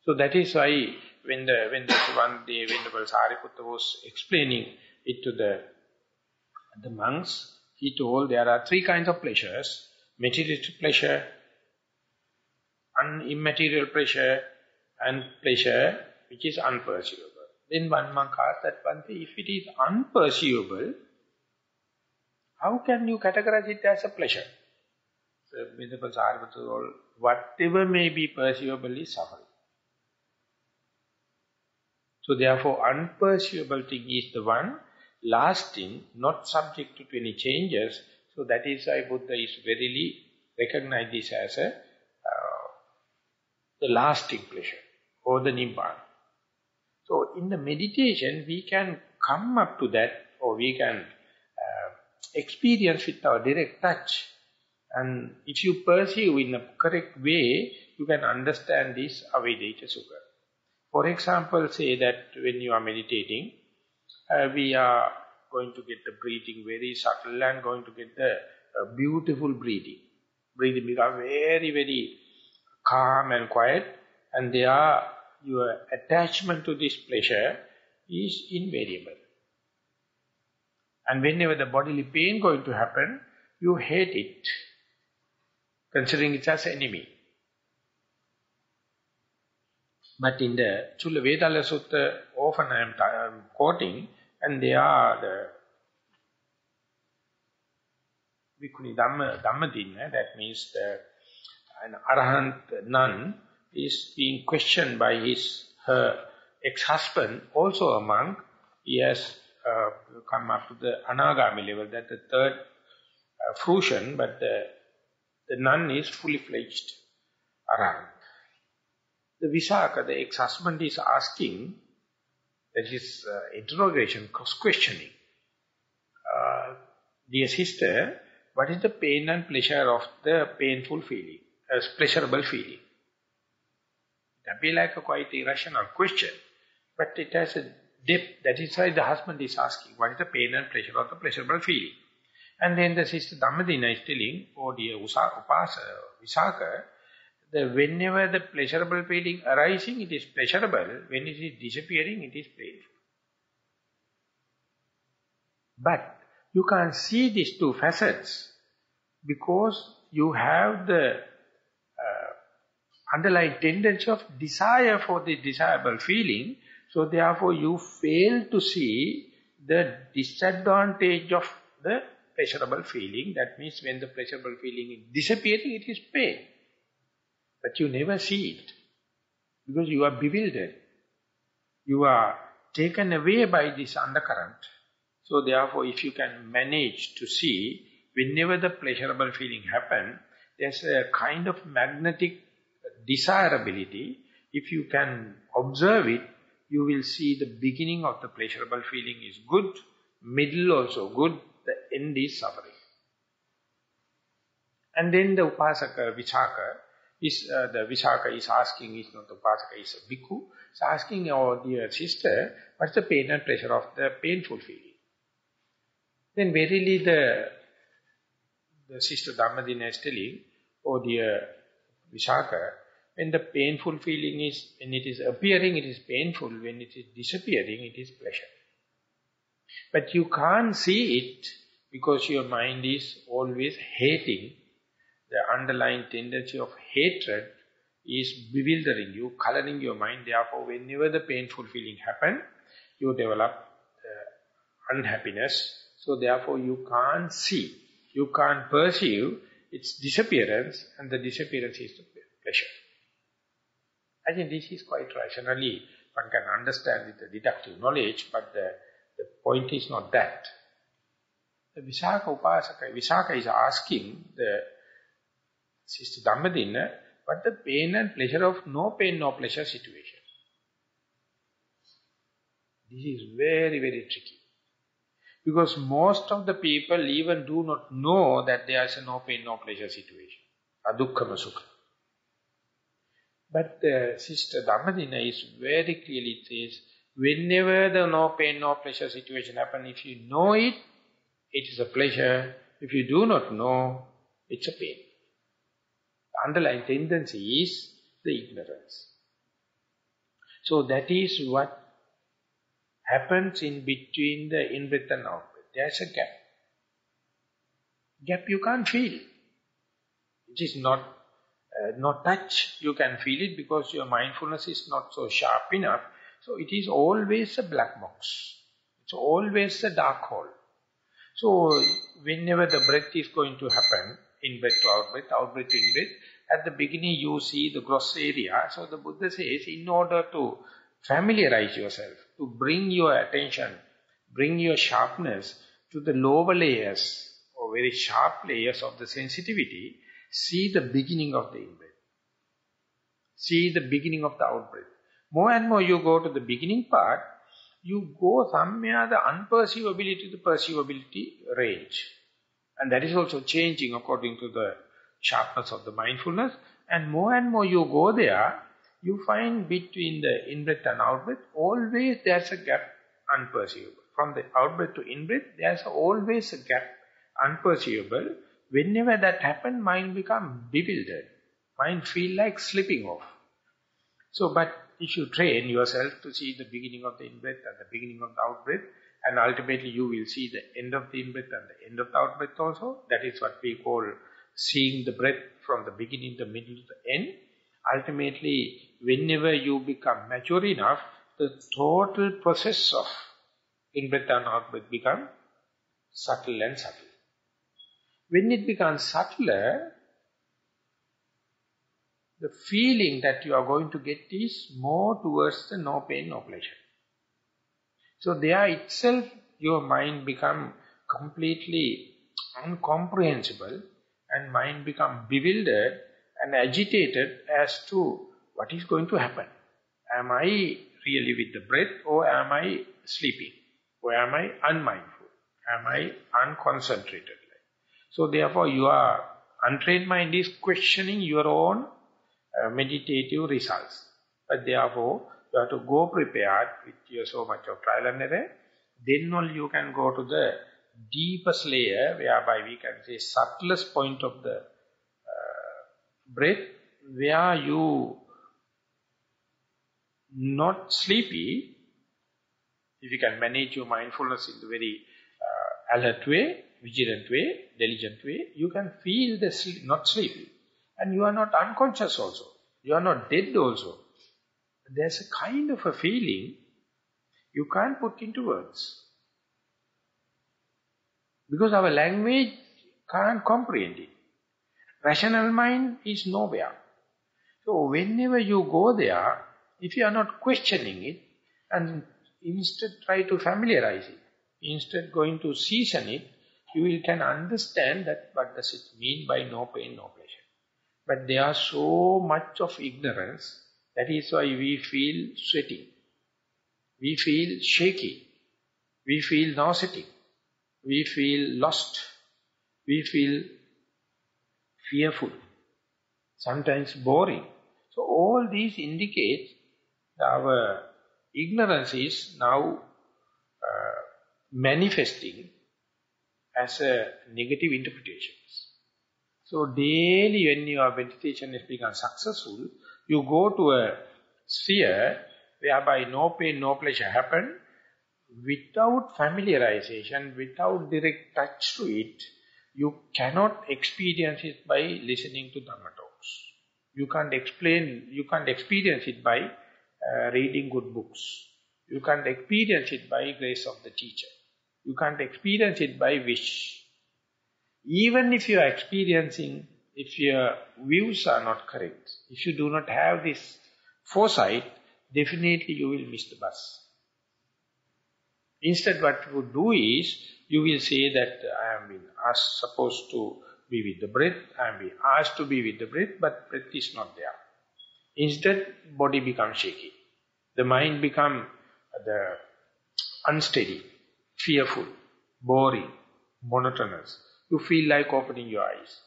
So that is why when one day when the Sariputta was explaining it to the monks, he told there are three kinds of pleasures: materialistic pleasure, immaterial pleasure, and pleasure which is unperceivable. Then one monk asked that Bhante, if it is unperceivable, how can you categorize it as a pleasure? So Venerable Sariputta told, whatever may be perceivable is suffering. So therefore, unperceivable thing is the one lasting, not subject to any changes. So that is why Buddha is verily recognized this as the lasting pleasure or the Nibbana. So in the meditation, we can come up to that, or we can experience with our direct touch. And if you perceive in a correct way, you can understand this Avedita Sukha. For example, say that when you are meditating, we are going to get the breathing very subtle and going to get the beautiful breathing. Breathing becomes very, very calm and quiet, and your attachment to this pleasure is invariable. And whenever the bodily pain going to happen, you hate it, considering it as enemy. But in the Chula Vedala Sutta, often I am quoting, and they are the Bhikkhuni Dhammajiva, that means an Arahant nun is being questioned by her ex-husband, also a monk. He has come up to the Anagami level, that's the third fruition, but the nun is fully fledged Arahant. The Visakha, the ex-husband, is asking, that is interrogation, questioning. Dear sister, what is the pain and pleasure of the painful feeling, pleasurable feeling? It appears like a quite irrational question, but it has a depth. That is why the husband is asking, what is the pain and pleasure of the pleasurable feeling? And then the sister Dhammadina is telling, oh dear Visakha, whenever the pleasurable feeling arising, it is pleasurable. When it is disappearing, it is painful. But you can't see these two facets because you have the underlying tendency of desire for the desirable feeling. So therefore you fail to see the disadvantage of the pleasurable feeling. That means when the pleasurable feeling is disappearing, it is pain. But you never see it, because you are bewildered. You are taken away by this undercurrent. So therefore, if you can manage to see, whenever the pleasurable feeling happens, there's a kind of magnetic desirability. If you can observe it, you will see the beginning of the pleasurable feeling is good, middle also good, the end is suffering. And then the Upasaka, Visakha, the Visakha is asking, is not the Upasaka, is a bhikkhu, is asking, oh dear sister, what's the pain and pleasure of the painful feeling? Then verily the sister Dhammadina is telling, oh dear Visakha, when the painful feeling is, when it is appearing, it is painful. When it is disappearing, it is pleasure. But you can't see it Because your mind is always hating, the underlying tendency of hatred is bewildering you, coloring your mind. Therefore, whenever the painful feeling happens, you develop unhappiness. So therefore, you can't see, you can't perceive its disappearance, and the disappearance is the pleasure. I think this is quite rationally, one can understand with the deductive knowledge, but the point is not that. The Visakha is asking the Sister Dhammadina, what the pain and pleasure of no pain, no pleasure situation. This is very, very tricky. Because most of the people even do not know that there is a no pain, no pleasure situation. Adukkama sukha. But Sister Dhammadina is very clearly says, whenever the no pain, no pleasure situation happens, if you know it, it is a pleasure. If you do not know, it's a pain. The underlying tendency is the ignorance. So that is what happens in between the in-breath and out-breath. There's a gap. Gap you can't feel. It is not touch. You can feel it because your mindfulness is not so sharp enough. So it is always a black box. It's always a dark hole. So whenever the breath is going to happen, in-breath to out-breath, out-breath to in-breath, at the beginning you see the gross area. So the Buddha says, in order to familiarize yourself, to bring your attention, bring your sharpness to the lower layers or very sharp layers of the sensitivity, see the beginning of the in-breath. See the beginning of the out-breath. More and more you go to the beginning part, you go somewhere the unperceivability to the perceivability range. And that is also changing according to the sharpness of the mindfulness. And more you go there, you find between the in-breath and out-breath, always there's a gap unperceivable. From the out-breath to in-breath, there's always a gap unperceivable. Whenever that happens, mind becomes bewildered. Mind feel like slipping off. So, but if you train yourself to see the beginning of the in-breath and the beginning of the out-breath, and ultimately you will see the end of the in-breath and the end of the out-breath also. That is what we call seeing the breath from the beginning, the middle to the end. Ultimately, whenever you become mature enough, the total process of in-breath and out-breath become subtle and subtle. When it becomes subtler, the feeling that you are going to get is more towards the no pain, no pleasure. So there itself, your mind become completely incomprehensible and mind become bewildered and agitated as to what is going to happen. Am I really with the breath or am I sleeping? Or am I unmindful? Am I unconcentrated? So therefore your untrained mind is questioning your own meditative results. But therefore you have to go prepared with your so much of trial and error. Then only you can go to the deepest layer whereby we can say subtlest point of the breath, where you not sleepy. If you can manage your mindfulness in the very alert way, vigilant way, diligent way, you can feel the not sleepy. And you are not unconscious also. You are not dead also. There's a kind of a feeling you can't put into words. Because our language can't comprehend it. Rational mind is nowhere. So whenever you go there, if you are not questioning it, and instead try to familiarize it, instead going to season it, you can understand that what does it mean by no pain, no pleasure. But there is so much of ignorance, that is why we feel sweating, we feel shaky, we feel nauseating, we feel lost, we feel fearful, sometimes boring. So all these indicate our ignorance is now manifesting as a negative interpretation. So daily when your meditation has become successful, you go to a sphere whereby no pain, no pleasure happen. without familiarization, without direct touch to it, you cannot experience it by listening to Dhamma talks. You can't experience it by reading good books. You can't experience it by grace of the teacher. You can't experience it by wish. Even if you are experiencing, if your views are not correct, if you do not have this foresight, definitely you will miss the bus. Instead, what you would do is, you will say that I am being asked, supposed to be with the breath, I am being asked to be with the breath, but breath is not there. Instead, body becomes shaky. The mind becomes unsteady, fearful, boring, monotonous. You feel like opening your eyes,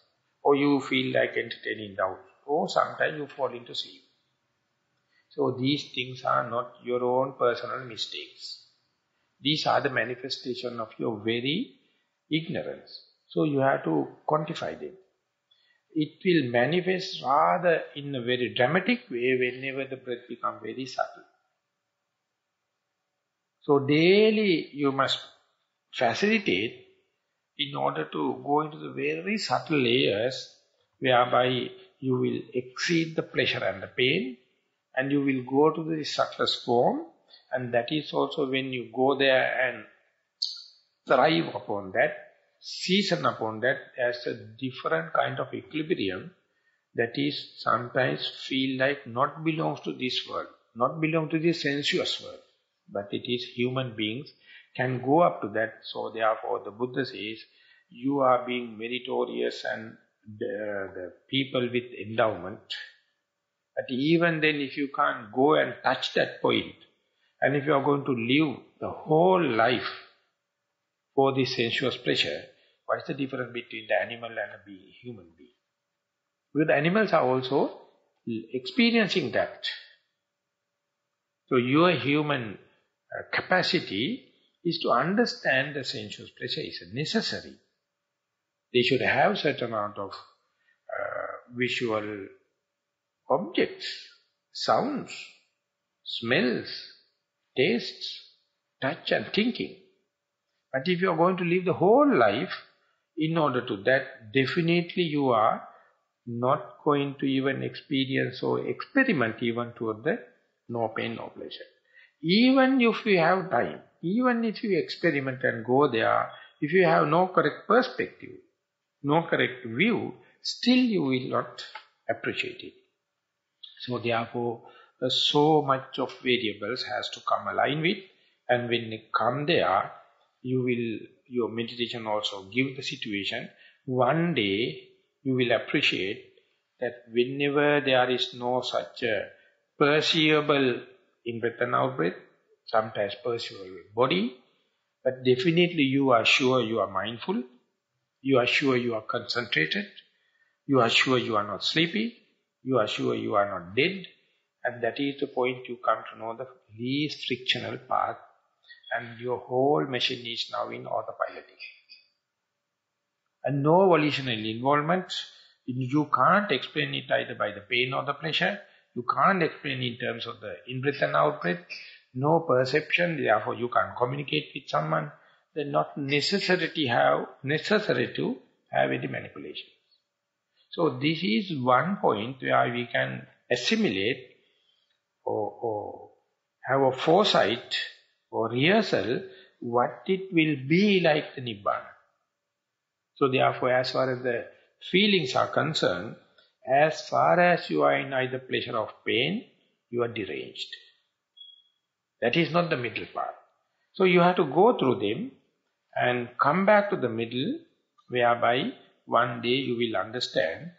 or you feel like entertaining doubt, or sometimes you fall into sleep. So these things are not your own personal mistakes. These are the manifestation of your very ignorance. So you have to quantify them. It will manifest rather in a very dramatic way whenever the breath becomes very subtle. So daily you must facilitate in order to go into the very subtle layers whereby you will exceed the pleasure and the pain, and you will go to the subtlest form, and that is also when you go there and thrive upon that, season upon that, as a different kind of equilibrium that is sometimes feel like not belongs to this world, not belong to this sensuous world, but it is human beings can go up to that. So therefore the Buddha says, you are being meritorious and the people with endowment. But even then, if you can't go and touch that point, and if you are going to live the whole life for this sensuous pleasure, what is the difference between the animal and a human being? Because the animals are also experiencing that. So your human capacity is to understand the sensuous pleasure is necessary. They should have certain amount of visual objects, sounds, smells, tastes, touch and thinking. But if you are going to live the whole life, in order to that, definitely you are not going to even experience or experiment even toward the no pain, no pleasure. Even if you have time, even if you experiment and go there, if you have no correct perspective, no correct view, still you will not appreciate it. So therefore, so much of variables has to come align with, and when you come there, your meditation also give the situation. One day, you will appreciate that whenever there is no such a perceivable in-breath and out-breath, sometimes perceivable body, but definitely you are sure you are mindful, you are sure you are concentrated, you are sure you are not sleepy, you are sure you are not dead, and that is the point you come to know the least frictional path, and your whole machine is now in autopiloting. And no volitional involvement. You can't explain it either by the pain or the pleasure. You can't explain in terms of the in-breath and out-breath. No perception, therefore you can't communicate with someone. Then not necessary to have any manipulation. So this is one point where we can assimilate or have a foresight or rehearsal what it will be like the Nibbana. So therefore, as far as the feelings are concerned, as far as you are in either pleasure or pain, you are deranged. That is not the middle path. So you have to go through them and come back to the middle, whereby one day you will understand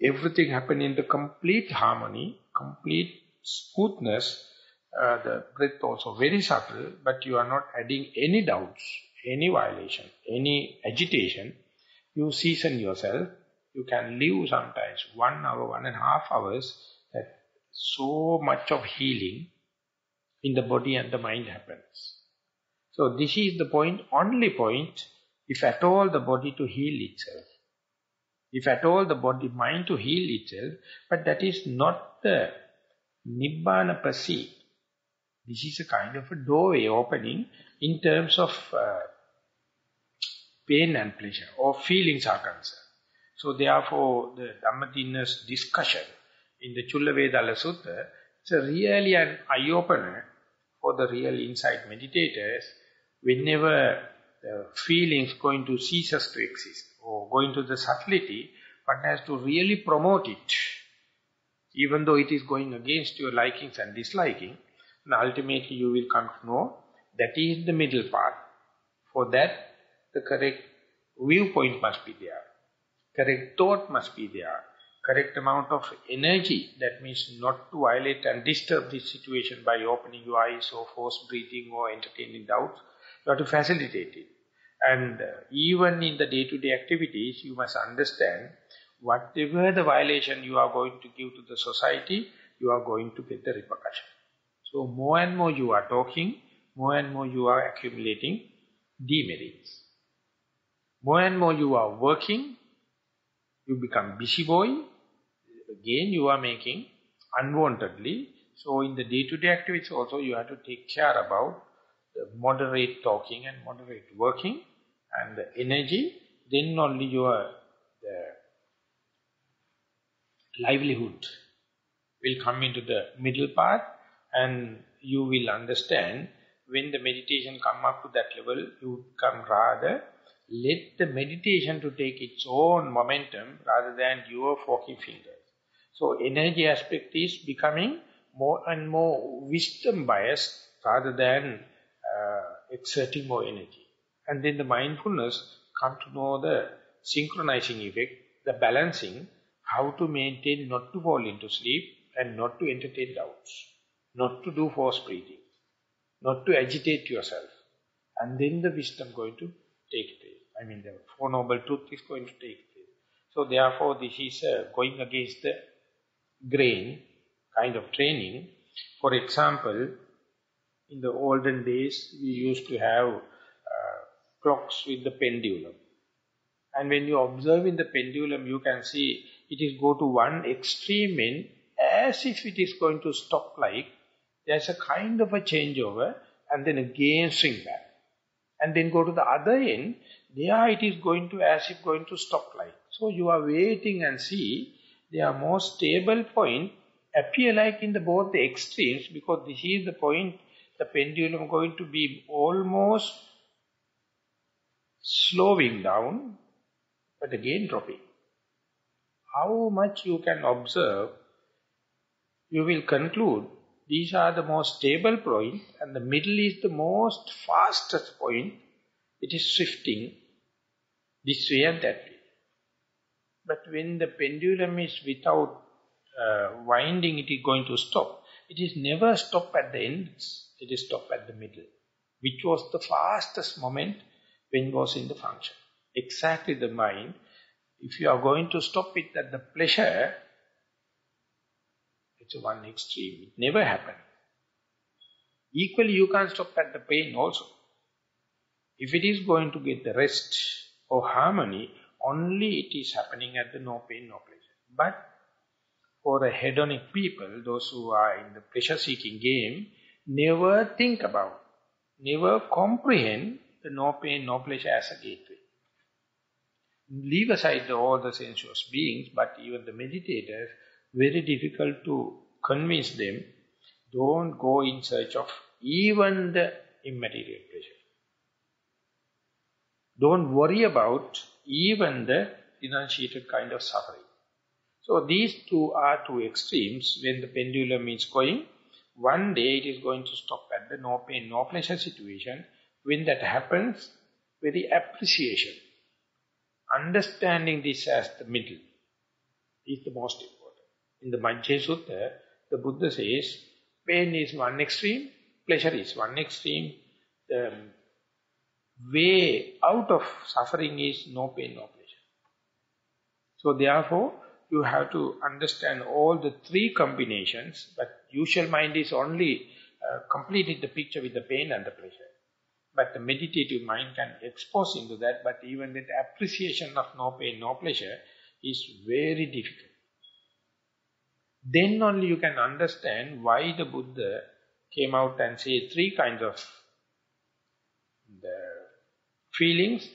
everything happen in the complete harmony, complete smoothness, the breath also very subtle, but you are not adding any doubts, any violation, any agitation. You season yourself. You can live sometimes 1 hour, 1.5 hours, that so much of healing in the body and the mind happens. So this is the point, only point, if at all the body to heal itself. If at all the body, mind to heal itself, but that is not the Nibbana per se. This is a kind of a doorway opening in terms of pain and pleasure, or feelings are concerned. So therefore, the Dhammadinna's discussion in the Chullavedalla Sutta, it's a really an eye-opener for the real insight meditators. Whenever the feelings going to cease to exist, or going to the subtlety, one has to really promote it, even though it is going against your likings and disliking, and ultimately you will come to know that is the middle path. For that, the correct viewpoint must be there, correct thought must be there, correct amount of energy, that means not to violate and disturb this situation by opening your eyes or forced breathing or entertaining doubts. You have to facilitate it. And even in the day-to-day activities, you must understand whatever the violation you are going to give to the society, you are going to get the repercussion. So more and more you are talking, more and more you are accumulating demerits. More and more you are working, you become busy boy, again you are making unwantedly. So in the day-to-day activities also you have to take care about the moderate talking and moderate working and the energy, then only your livelihood will come into the middle path, and you will understand when the meditation come up to that level, you come rather let the meditation to take its own momentum rather than your forking fingers. So energy aspect is becoming more and more wisdom biased rather than exerting more energy. And then the mindfulness come to know the synchronizing effect, the balancing, how to maintain not to fall into sleep and not to entertain doubts, not to do forced breathing, not to agitate yourself. And then the wisdom going to take place. I mean, the Four Noble Truth is going to take place. So therefore, this is going against the grain kind of training. For example, in the olden days, we used to have clocks with the pendulum. And when you observe in the pendulum, you can see it is go to one extreme end, as if it is going to stop like, there's a kind of a changeover, and then again swing back. And then go to the other end, there it is going to, as if going to stop like. So you are waiting and see, their more stable point appear like in the both the extremes, because this is the point, the pendulum going to be almost slowing down, but again dropping. How much you can observe, you will conclude these are the most stable point, and the middle is the most fastest point. It is shifting this way and that way. But when the pendulum is without winding, it is going to stop. It is never stop at the ends, it is stop at the middle, which was the fastest moment when it was in the function. Exactly the mind, if you are going to stop it at the pleasure, it's a one extreme. It never happened. Equally, you can't stop at the pain also. If it is going to get the rest or harmony, only it is happening at the no pain, no pleasure. But for the hedonic people, those who are in the pleasure-seeking game, never think about, never comprehend the no pain, no pleasure as a gateway. Leave aside all the sensuous beings, but even the meditators, very difficult to convince them, don't go in search of even the immaterial pleasure. Don't worry about even the renunciated kind of suffering. So these two are two extremes. When the pendulum is going, one day it is going to stop at the no pain, no pleasure situation. When that happens, very appreciation, understanding this as the middle is the most important. In the Majjhima Sutta, the Buddha says, pain is one extreme, pleasure is one extreme. The way out of suffering is no pain, no pleasure. So therefore, you have to understand all the three combinations, but usual mind is only completing the picture with the pain and the pleasure. But the meditative mind can expose into that, but even that appreciation of no pain, no pleasure is very difficult. Then only you can understand why the Buddha came out and say three kinds of the feelings,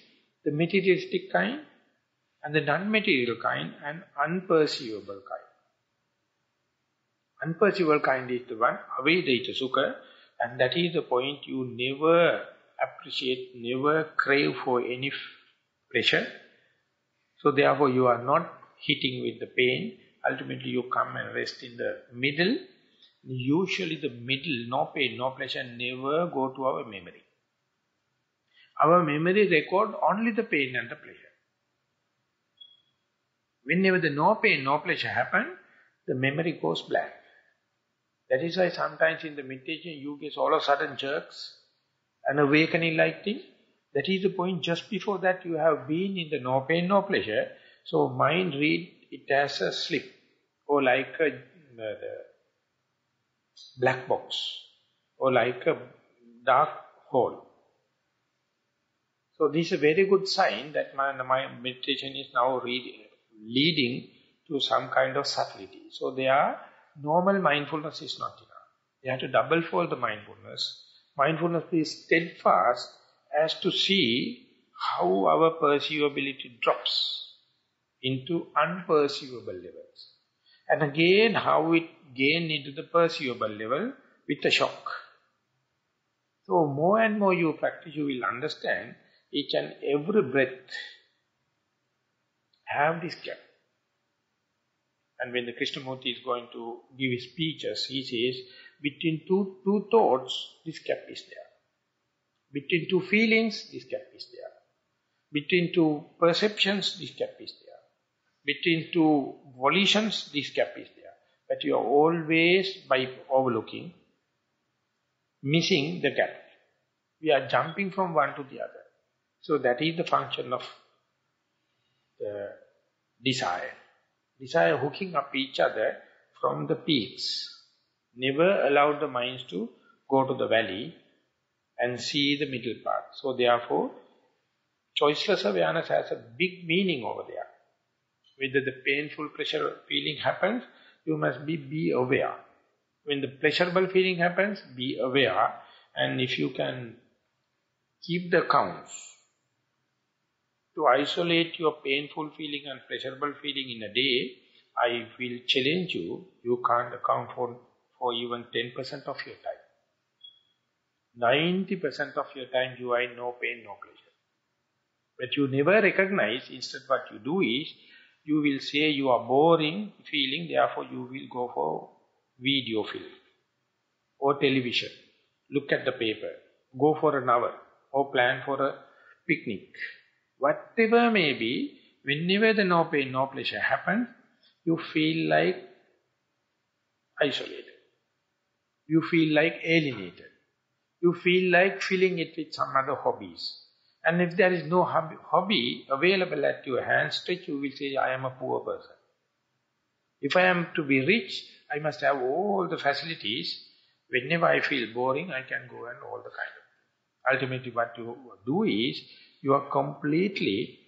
the materialistic kind, and the non-material kind, and unperceivable kind. Unperceivable kind is the one, avedita sukha, and that is the point you never appreciate, never crave for any pleasure. So therefore you are not hitting with the pain. Ultimately you come and rest in the middle. Usually the middle, no pain, no pleasure, never go to our memory. Our memory record only the pain and the pleasure. Whenever the no pain, no pleasure happen, the memory goes blank. That is why sometimes in the meditation you get all of a sudden jerks, an awakening like thing. That is the point, just before that you have been in the no pain, no pleasure. So mind read it as a slip, or like a black box, or like a dark hole. So this is a very good sign that my meditation is now leading to some kind of subtlety. So normal mindfulness is not enough. You have to double-fold the mindfulness. Mindfulness is steadfast as to see how our perceivability drops into unperceivable levels. And again, how it gains into the perceivable level with a shock. So more and more you practice, you will understand each and every breath have this gap. And when the Krishnamurti is going to give his speeches, he says, between two thoughts, this gap is there. Between two feelings, this gap is there. Between two perceptions, this gap is there. Between two volitions, this gap is there. But you are always, by overlooking, missing the gap. We are jumping from one to the other. So that is the function of the desire. Desire hooking up each other from the peaks. Never allow the minds to go to the valley and see the middle part. So therefore, choiceless awareness has a big meaning over there. Whether the painful pleasure feeling happens, you must be aware. When the pleasurable feeling happens, be aware. And if you can keep the counts, to isolate your painful feeling and pleasurable feeling in a day, I will challenge you, you can't account for even 10% of your time. 90% of your time you are in no pain, no pleasure. But you never recognize, instead what you do is, you will say you are boring feeling, therefore you will go for video film or television. Look at the paper, go for an hour or plan for a picnic. Whatever may be, whenever the no pain, no pleasure happens, you feel like isolated. You feel like alienated. You feel like filling it with some other hobbies. And if there is no hobby available at your hand stretch, you will say, I am a poor person. If I am to be rich, I must have all the facilities. Whenever I feel boring, I can go and all the kind of. Ultimately, what you do is, you are completely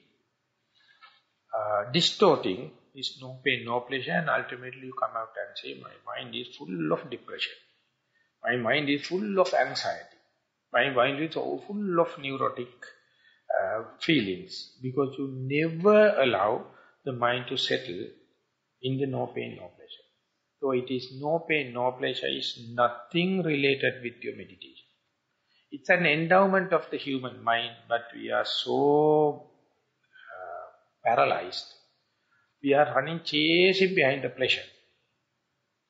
distorting this no pain, no pleasure, and ultimately you come out and say, my mind is full of depression. My mind is full of anxiety. My mind is full of neurotic feelings, because you never allow the mind to settle in the no pain, no pleasure. So it is no pain, no pleasure is nothing related with your meditation. It's an endowment of the human mind, but we are so paralyzed. We are running, chasing behind the pleasure.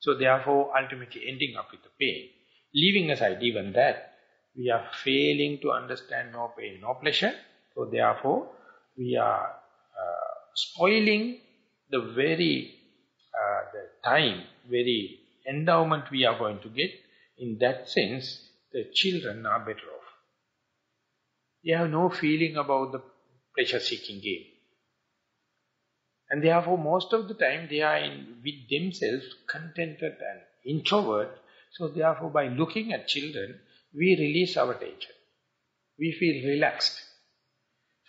So therefore, ultimately ending up with the pain. Leaving aside even that, we are failing to understand no pain, no pleasure. So therefore, we are spoiling the very very endowment we are going to get. In that sense, the children are better off. They have no feeling about the pleasure-seeking game. And therefore, most of the time, they are with themselves contented and introvert. So therefore, by looking at children, we release our tension. We feel relaxed.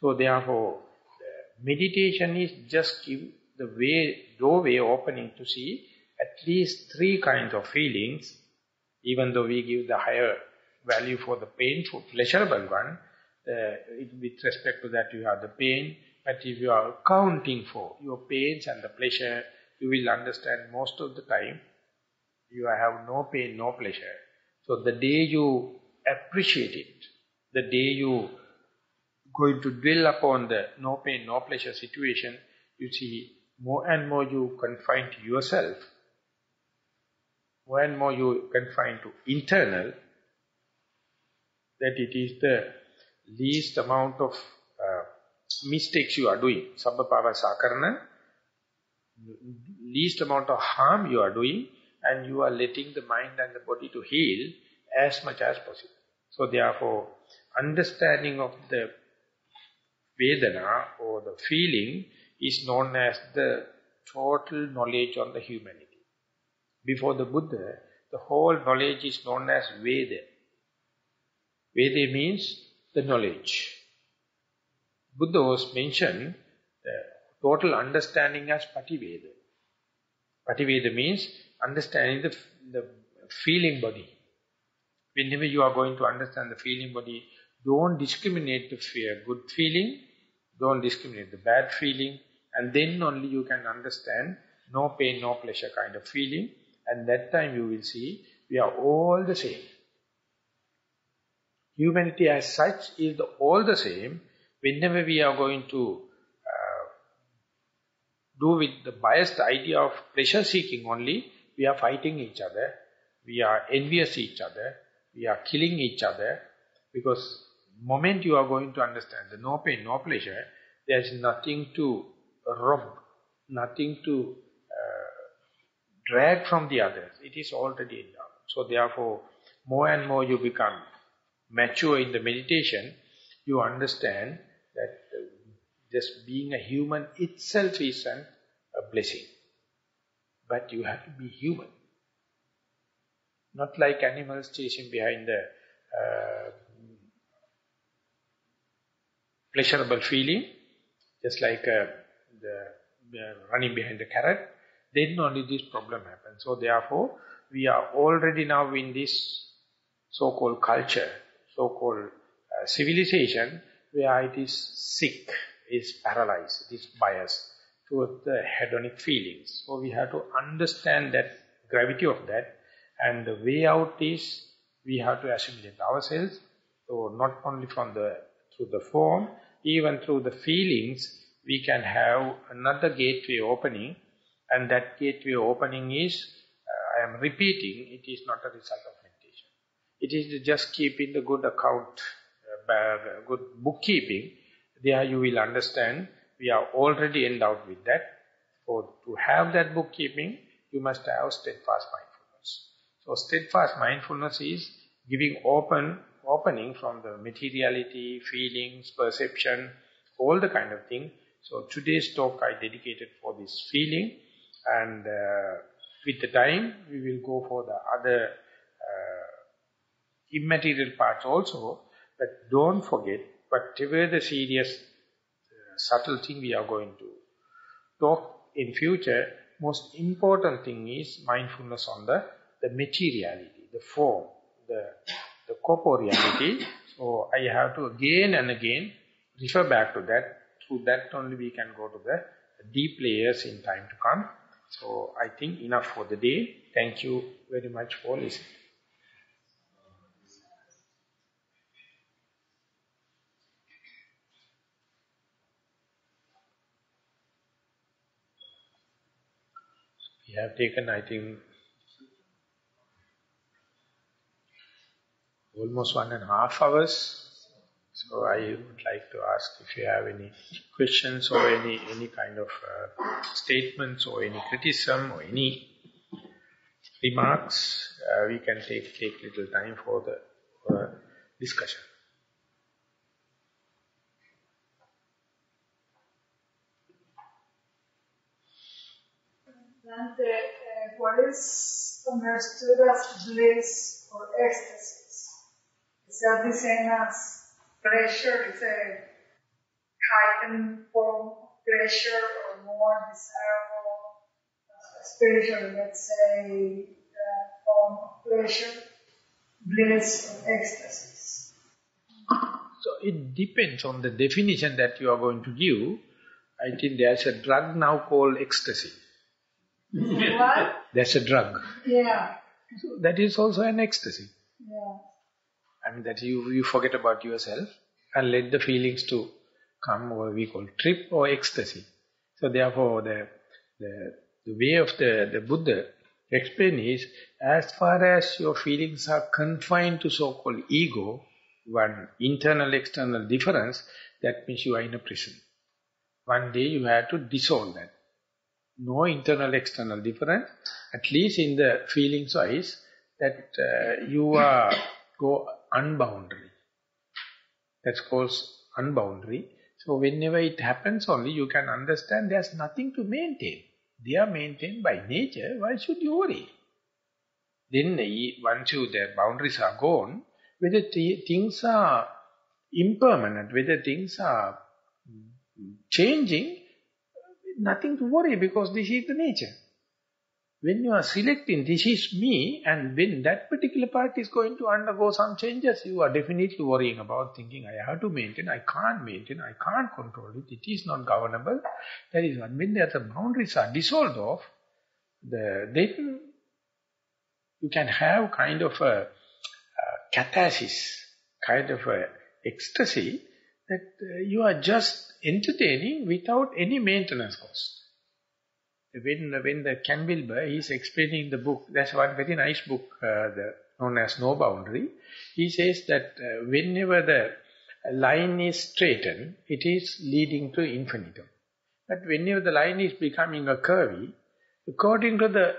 So therefore, meditation is just give the doorway opening to see at least three kinds of feelings Even though we give the higher value for the painful, pleasurable one, with respect to that you have the pain, but if you are accounting for your pains and the pleasure, you will understand most of the time you have no pain, no pleasure. So the day you appreciate it, the day you going to dwell upon the no pain, no pleasure situation, you see more and more you confine to yourself, more and more you confine to internal, that it is the least amount of mistakes you are doing. Sabbapava sakarana, least amount of harm you are doing, and you are letting the mind and the body to heal as much as possible. So therefore, understanding of the Vedana or the feeling is known as the total knowledge on the humanity. Before the Buddha, the whole knowledge is known as Veda. Veda means the knowledge. Buddha was mentioned the total understanding as Pativeda. Pativeda means understanding the feeling body. Whenever you are going to understand the feeling body, don't discriminate the good feeling, don't discriminate the bad feeling, and then only you can understand no pain, no pleasure kind of feeling, and that time you will see we are all the same. Humanity as such is all the same. Whenever we are going to do with the biased idea of pleasure seeking only, we are fighting each other, we are envious each other, we are killing each other, because the moment you are going to understand the no pain, no pleasure, there is nothing to rob, nothing to drag from the others. It is already endowed. So therefore, more and more you become mature in the meditation, you understand that just being a human itself is a blessing. But you have to be human. Not like animals chasing behind the pleasurable feeling, just like running behind the carrot, then only this problem happens. So therefore, we are already now in this so-called culture, so-called civilization, where it is sick, is paralyzed, it is biased towards the hedonic feelings. So we have to understand that gravity of that, and the way out is we have to assimilate ourselves. So not only through the form, even through the feelings, we can have another gateway opening, and that gateway opening is, I am repeating, it is not a result of meditation. It is just keeping the good account, good bookkeeping. There you will understand we are already endowed with that. So to have that bookkeeping, you must have steadfast mindfulness. So steadfast mindfulness is giving opening from the materiality, feelings, perception, all the kind of thing. So today's talk I dedicated for this feeling, and with the time we will go for the other immaterial parts also. But don't forget, whatever the serious, subtle thing we are going to talk in future, most important thing is mindfulness on the materiality, the form, the corporeality. So I have to again and again refer back to that. Through that only we can go to the deep layers in time to come. So I think enough for the day. Thank you very much for listening. We have taken, I think, almost 1.5 hours. So I would like to ask if you have any questions or any kind of statements or any criticism or any remarks. We can take little time for the discussion. And what is understood as bliss or ecstasy? Is that the same as pleasure? Is a heightened form of pleasure or more desirable, especially, let's say, form of pleasure, bliss, or ecstasies. So it depends on the definition that you are going to give. I think there's a drug now called ecstasy. What? There's a drug. Yeah. So that is also an ecstasy. Yeah. I mean that you forget about yourself and let the feelings to come, or we call trip or ecstasy. So therefore the way of the Buddha explain is, as far as your feelings are confined to so-called ego, one internal-external difference, that means you are in a prison. One day you have to dissolve that. No internal-external difference, at least in the feelings wise, that you are go unboundary. That's called unboundary. So whenever it happens only, you can understand there's nothing to maintain. They are maintained by nature, why should you worry? Then once the boundaries are gone, whether things are impermanent, whether things are changing, nothing to worry because this is the nature. When you are selecting, this is me, and when that particular part is going to undergo some changes, you are definitely worrying about thinking, I have to maintain, I can't control it, it is not governable. That is one. When the boundaries are dissolved off, then you can have kind of a catharsis, kind of a ecstasy, that you are just entertaining without any maintenance cost. When the Ken Wilber is explaining the book, that's one very nice book known as No Boundary. He says that whenever the line is straightened, it is leading to infinitum. But whenever the line is becoming a curvy, according to the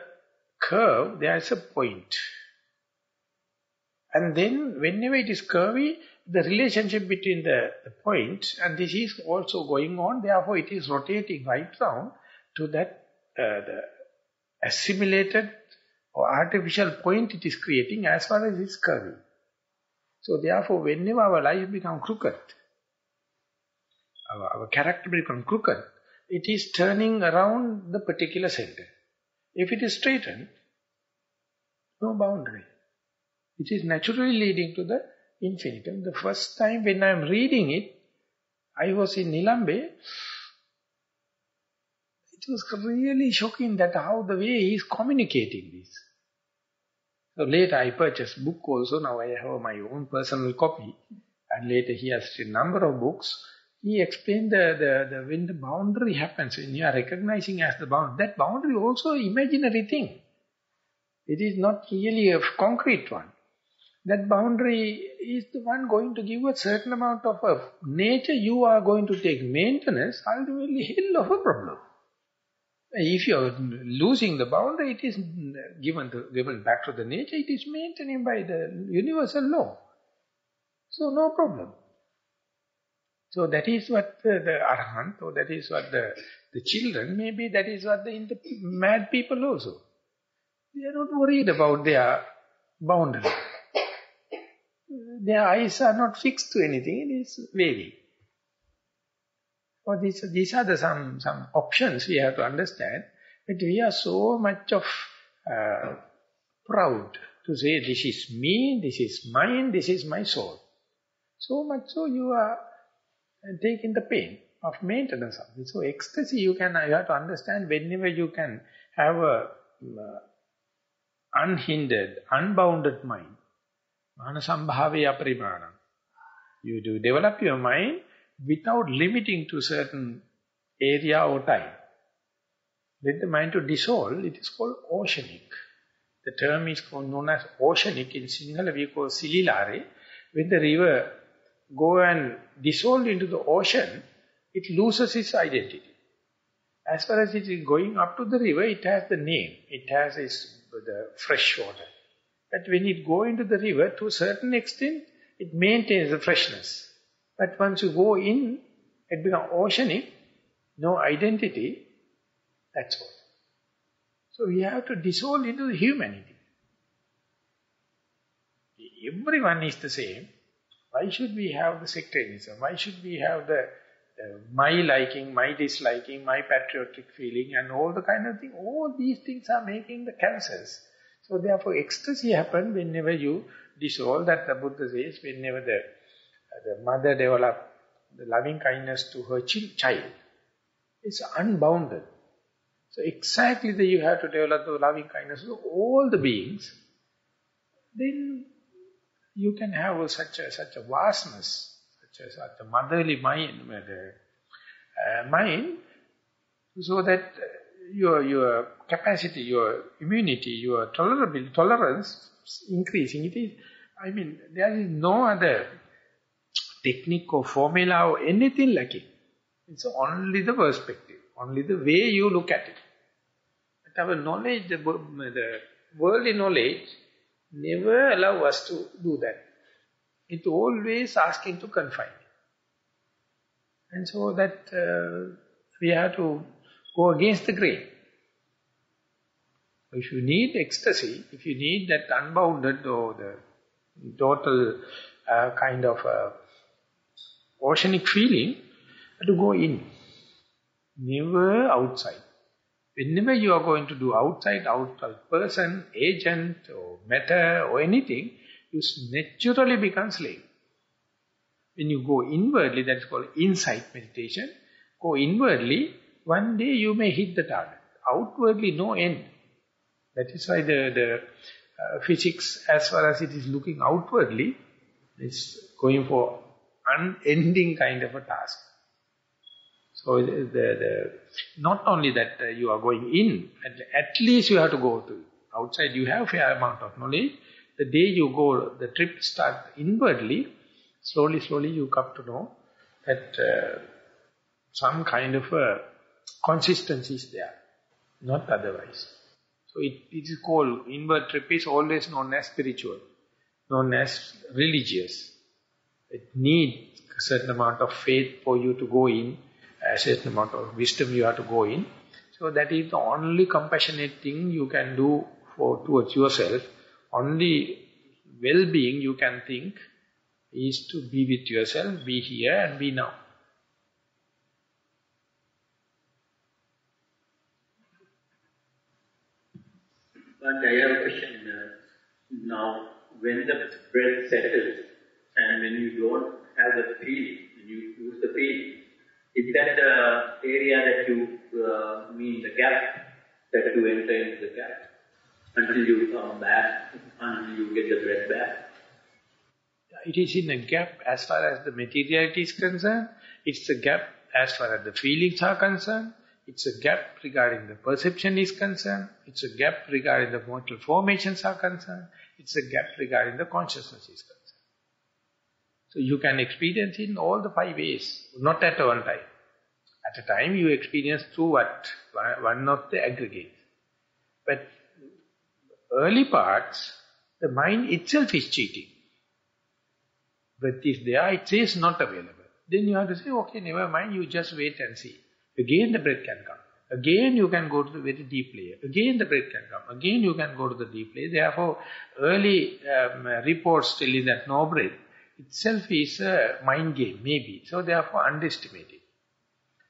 curve, there is a point. And then whenever it is curvy, the relationship between the point, and this is also going on, therefore it is rotating right round to that the assimilated or artificial point it is creating as far as it is curvy. So therefore, whenever our life becomes crooked, our character becomes crooked, it is turning around the particular center. If it is straightened, no boundary. It is naturally leading to the infinitum. The first time when I am reading it, I was in Nilambe. It was really shocking that how the way he is communicating this. So later I purchased book also, now I have my own personal copy. And later he has a number of books. He explained when the boundary happens, when you are recognizing as the boundary, that boundary also imaginary thing. It is not really a concrete one. That boundary is the one going to give a certain amount of nature. You are going to take maintenance, ultimately hell of a problem. If you are losing the boundary, it is given back to the nature, it is maintained by the universal law. So no problem. So that is what the Arahant, or that is what the children, maybe that is what the mad people also. They are not worried about their boundary. Their eyes are not fixed to anything, it is wavy. Or these are some options we have to understand. But we are so much of proud to say, this is me, this is mine, this is my soul. So much so you are taking the pain of maintenance of it. So ecstasy you have to understand, whenever you can have a unhindered, unbounded mind. Manasambhave aparimanam. You do develop your mind without limiting to certain area or time. Let the mind to dissolve, it is called oceanic. The term is known as oceanic. In Sinhala we call sililare. When the river go and dissolve into the ocean, it loses its identity. As far as it is going up to the river, it has the name. It has the fresh water. But when it go into the river, to a certain extent, it maintains the freshness. But once you go in, it becomes oceanic, no identity, that's all. So we have to dissolve into the humanity. Everyone is the same. Why should we have the sectarianism? Why should we have the my liking, my disliking, my patriotic feeling and all the kind of thing? All these things are making the cancers. So therefore ecstasy happens whenever you dissolve, that the Buddha says, whenever the mother develops the loving kindness to her child. It's unbounded. So exactly that you have to develop the loving kindness to all the beings, then you can have such a vastness, such a motherly mind, so that your capacity, your immunity, your tolerance increasing. It is, there is no other technique or formula or anything lacking. It's only the perspective, only the way you look at it. But our knowledge, the worldly knowledge, never allow us to do that. It's always asking to confine. And so that we have to go against the grain. If you need ecstasy, if you need that unbounded or the total kind of oceanic feeling, to go in, never outside. Whenever you are going to do outside person, agent or matter or anything, you naturally become slave. When you go inwardly, that is called insight meditation, go inwardly, one day you may hit the target. Outwardly, no end. That is why the physics, as far as it is looking outwardly, is going for unending kind of a task. So not only that you are going in, at least you have to go to outside. You have a fair amount of knowledge. The day you go, the trip starts inwardly, slowly you come to know that some kind of a consistency is there, not otherwise. So it is called, inward trip is always known as spiritual, known as religious. It needs a certain amount of faith for you to go in, a certain amount of wisdom you have to go in. So that is the only compassionate thing you can do towards yourself. Only well-being you can think is to be with yourself, be here and be now. But I have a question now. When the breath settles and when you don't have the feeling, when you lose the feeling, is that the area that you mean the gap, that you enter into the gap until you come back, until you get the breath back? It is in a gap as far as the materiality is concerned. It's a gap as far as the feelings are concerned. It's a gap regarding the perception is concerned. It's a gap regarding the mental formations are concerned. It's a gap regarding the consciousness is concerned. So you can experience in all the 5 ways, not at one time. At a time you experience through what? One of the aggregates. But early parts, the mind itself is cheating. Breath is there, it says not available. Then you have to say, okay, never mind, you just wait and see. Again the breath can come. Again you can go to the very deep layer. Again the breath can come. Again you can go to the deep layer. Therefore, early reports telling that no breath itself is a mind game, maybe. So therefore, underestimate it.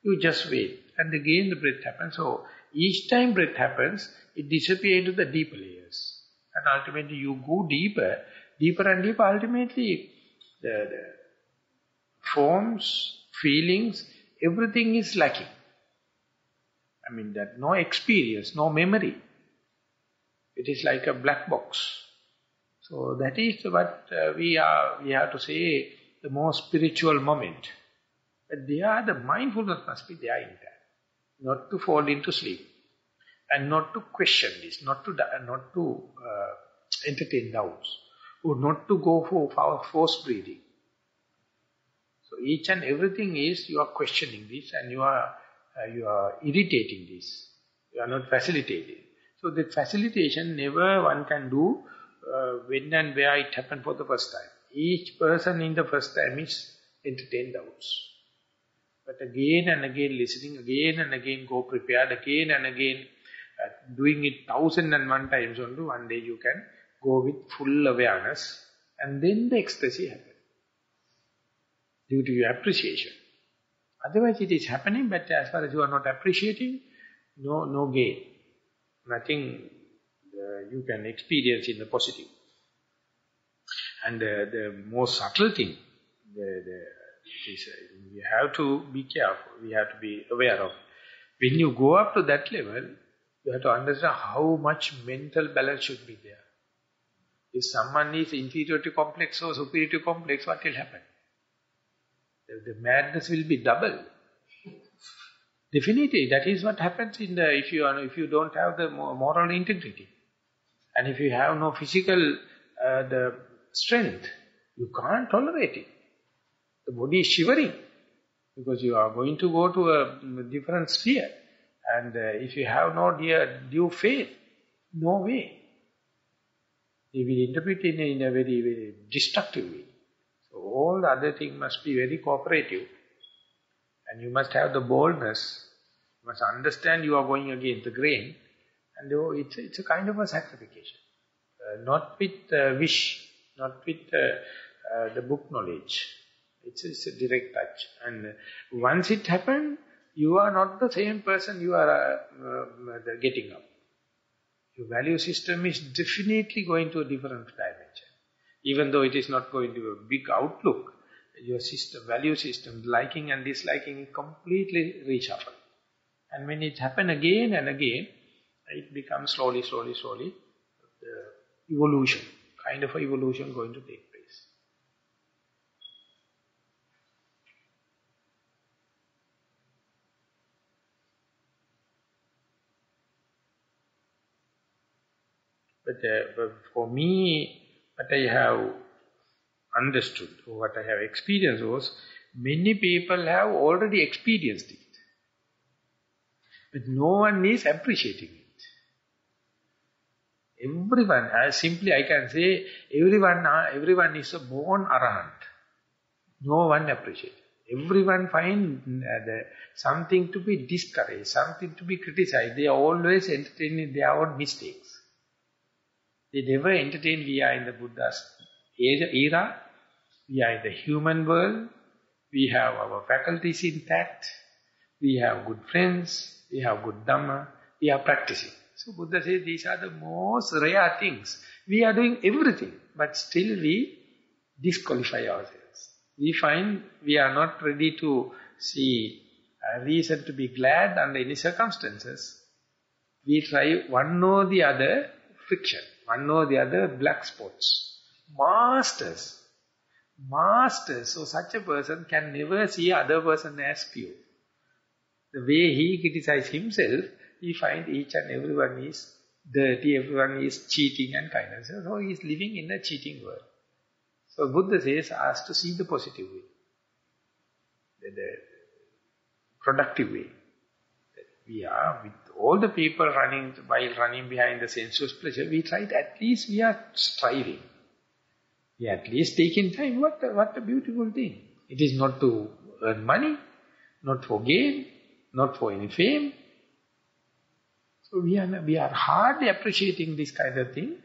You just wait. And again the breath happens. So each time breath happens, it disappears into the deeper layers. And ultimately you go deeper and deeper. Ultimately, the forms, feelings, everything is lacking. That no experience, no memory. It is like a black box. So that is what we have to say, the most spiritual moment. But the mindfulness must be there in that. Not to fall into sleep. And not to question this, not to entertain doubts. Or not to go for forced breathing. So each and everything is, you are questioning this and you are irritating this. You are not facilitating. So the facilitation never one can do when and where it happened for the first time. Each person in the first time is entertain doubts. But again and again listening, again and again go prepared, again and again doing it 1001 times only, one day you can go with full awareness and then the ecstasy happens. Due to your appreciation. Otherwise it is happening, but as far as you are not appreciating, no gain. Nothing, you can experience in the positive. And the most subtle thing, we have to be careful, we have to be aware of. When you go up to that level, you have to understand how much mental balance should be there. If someone is inferiority complex or superiority complex, what will happen? The madness will be double. Definitely, that is what happens if you don't have the moral integrity. And if you have no physical the strength, you can't tolerate it. The body is shivering because you are going to go to a different sphere. And if you have no due faith, no way. They will interpret it in a very, very destructive way. So all the other things must be very cooperative. And you must have the boldness. You must understand you are going against the grain. And it's a kind of a sacrification. Not with wish, not with the book knowledge. It's a direct touch. And once it happens, you are not the same person you are getting up. Your value system is definitely going to a different dimension. Even though it is not going to a big outlook, your value system, liking and disliking, is completely reshuffled. And when it happens again and again, it becomes slowly, evolution, kind of evolution going to take place. But for me, what I have understood, or what I have experienced was, many people have already experienced it. But no one is appreciating it. Everyone, simply I can say, everyone is a born arahant. No one appreciates. Everyone finds something to be discouraged, something to be criticized. They are always entertaining their own mistakes. They never entertain, we are in the Buddha's era, we are in the human world, we have our faculties intact, we have good friends, we have good Dhamma, we are practicing. So Buddha says these are the most rare things. We are doing everything, but still we disqualify ourselves. We find we are not ready to see a reason to be glad under any circumstances. We try one or the other friction, one or the other black spots. Masters. So such a person can never see other person as pure. The way he criticizes himself, he finds each and everyone is dirty, everyone is cheating and kindness. So he is living in a cheating world. So Buddha says, ask to see the positive way, the productive way. We are, with all the people while running behind the sensuous pleasure, we tried, at least we are striving. We are at least taking time. What a beautiful thing. It is not to earn money, not for gain, not for any fame. So we are hardly appreciating this kind of thing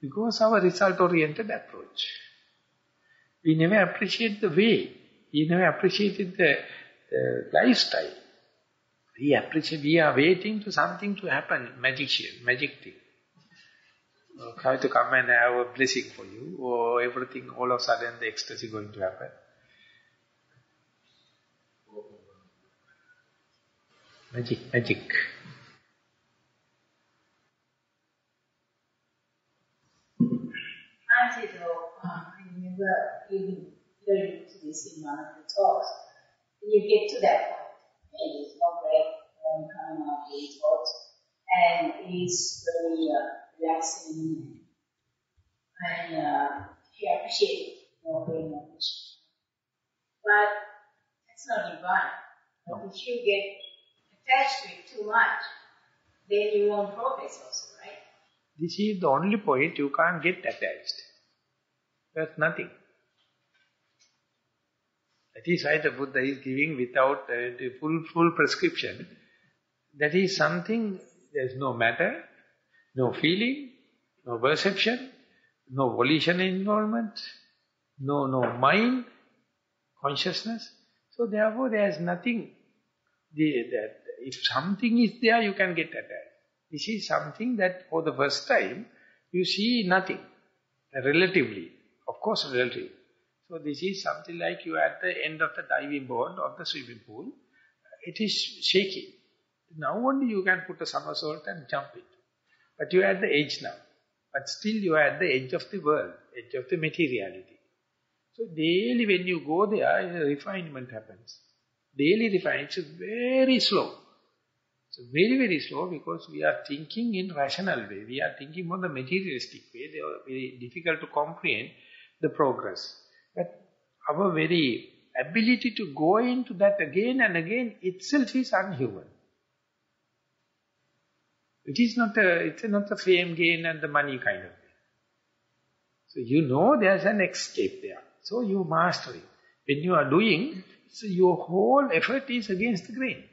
because our result-oriented approach. We never appreciate the way. We never appreciated the lifestyle. We are waiting for something to happen, magic thing. How to come and have a blessing for you, or everything, all of a sudden the ecstasy going to happen. Magic. I remember hearing this in one of the talks. You get to that point, and it's not like coming out of these thoughts, and it's very relaxing, and you appreciate it, no very much. But that's not divine. But if you get attached to it too much, then you won't progress also, right? This is the only point you can't get attached. There's nothing. That is why the Buddha is giving without the full prescription. That is something, there's no matter, no feeling, no perception, no volition involvement, no mind, consciousness. So therefore there is nothing. If something is there, you can get attached. This is something that for the first time, you see nothing, relatively, of course relative. So this is something like you are at the end of the diving board or the swimming pool. It is shaky. Now only you can put a somersault and jump it. But you are at the edge now. But still you are at the edge of the world, edge of the materiality. So daily when you go there, refinement happens. Daily refinement is very slow. So very, very slow because we are thinking in rational way. We are thinking on the materialistic way. They are very difficult to comprehend the progress. But our very ability to go into that again and again itself is unhuman. It's not a fame gain and the money kind of thing. So you know there's an escape there. So you master it. When you are doing, so your whole effort is against the grain.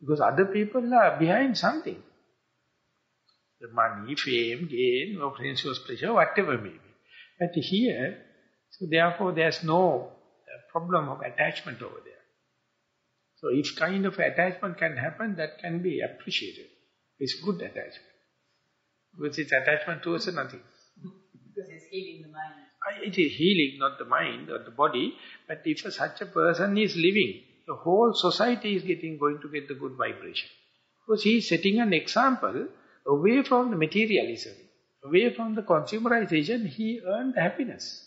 Because other people are behind something. The money, fame, gain, or sensuous pleasure, whatever may be. But here, so therefore there's no problem of attachment over there. So if kind of attachment can happen, that can be appreciated. It's good attachment. Because it's attachment towards nothing. Because it's healing the mind. It is healing, not the mind or the body. But if such a person is living, the whole society is going to get the good vibration. Because he is setting an example away from the materialism, away from the consumerization, he earned happiness.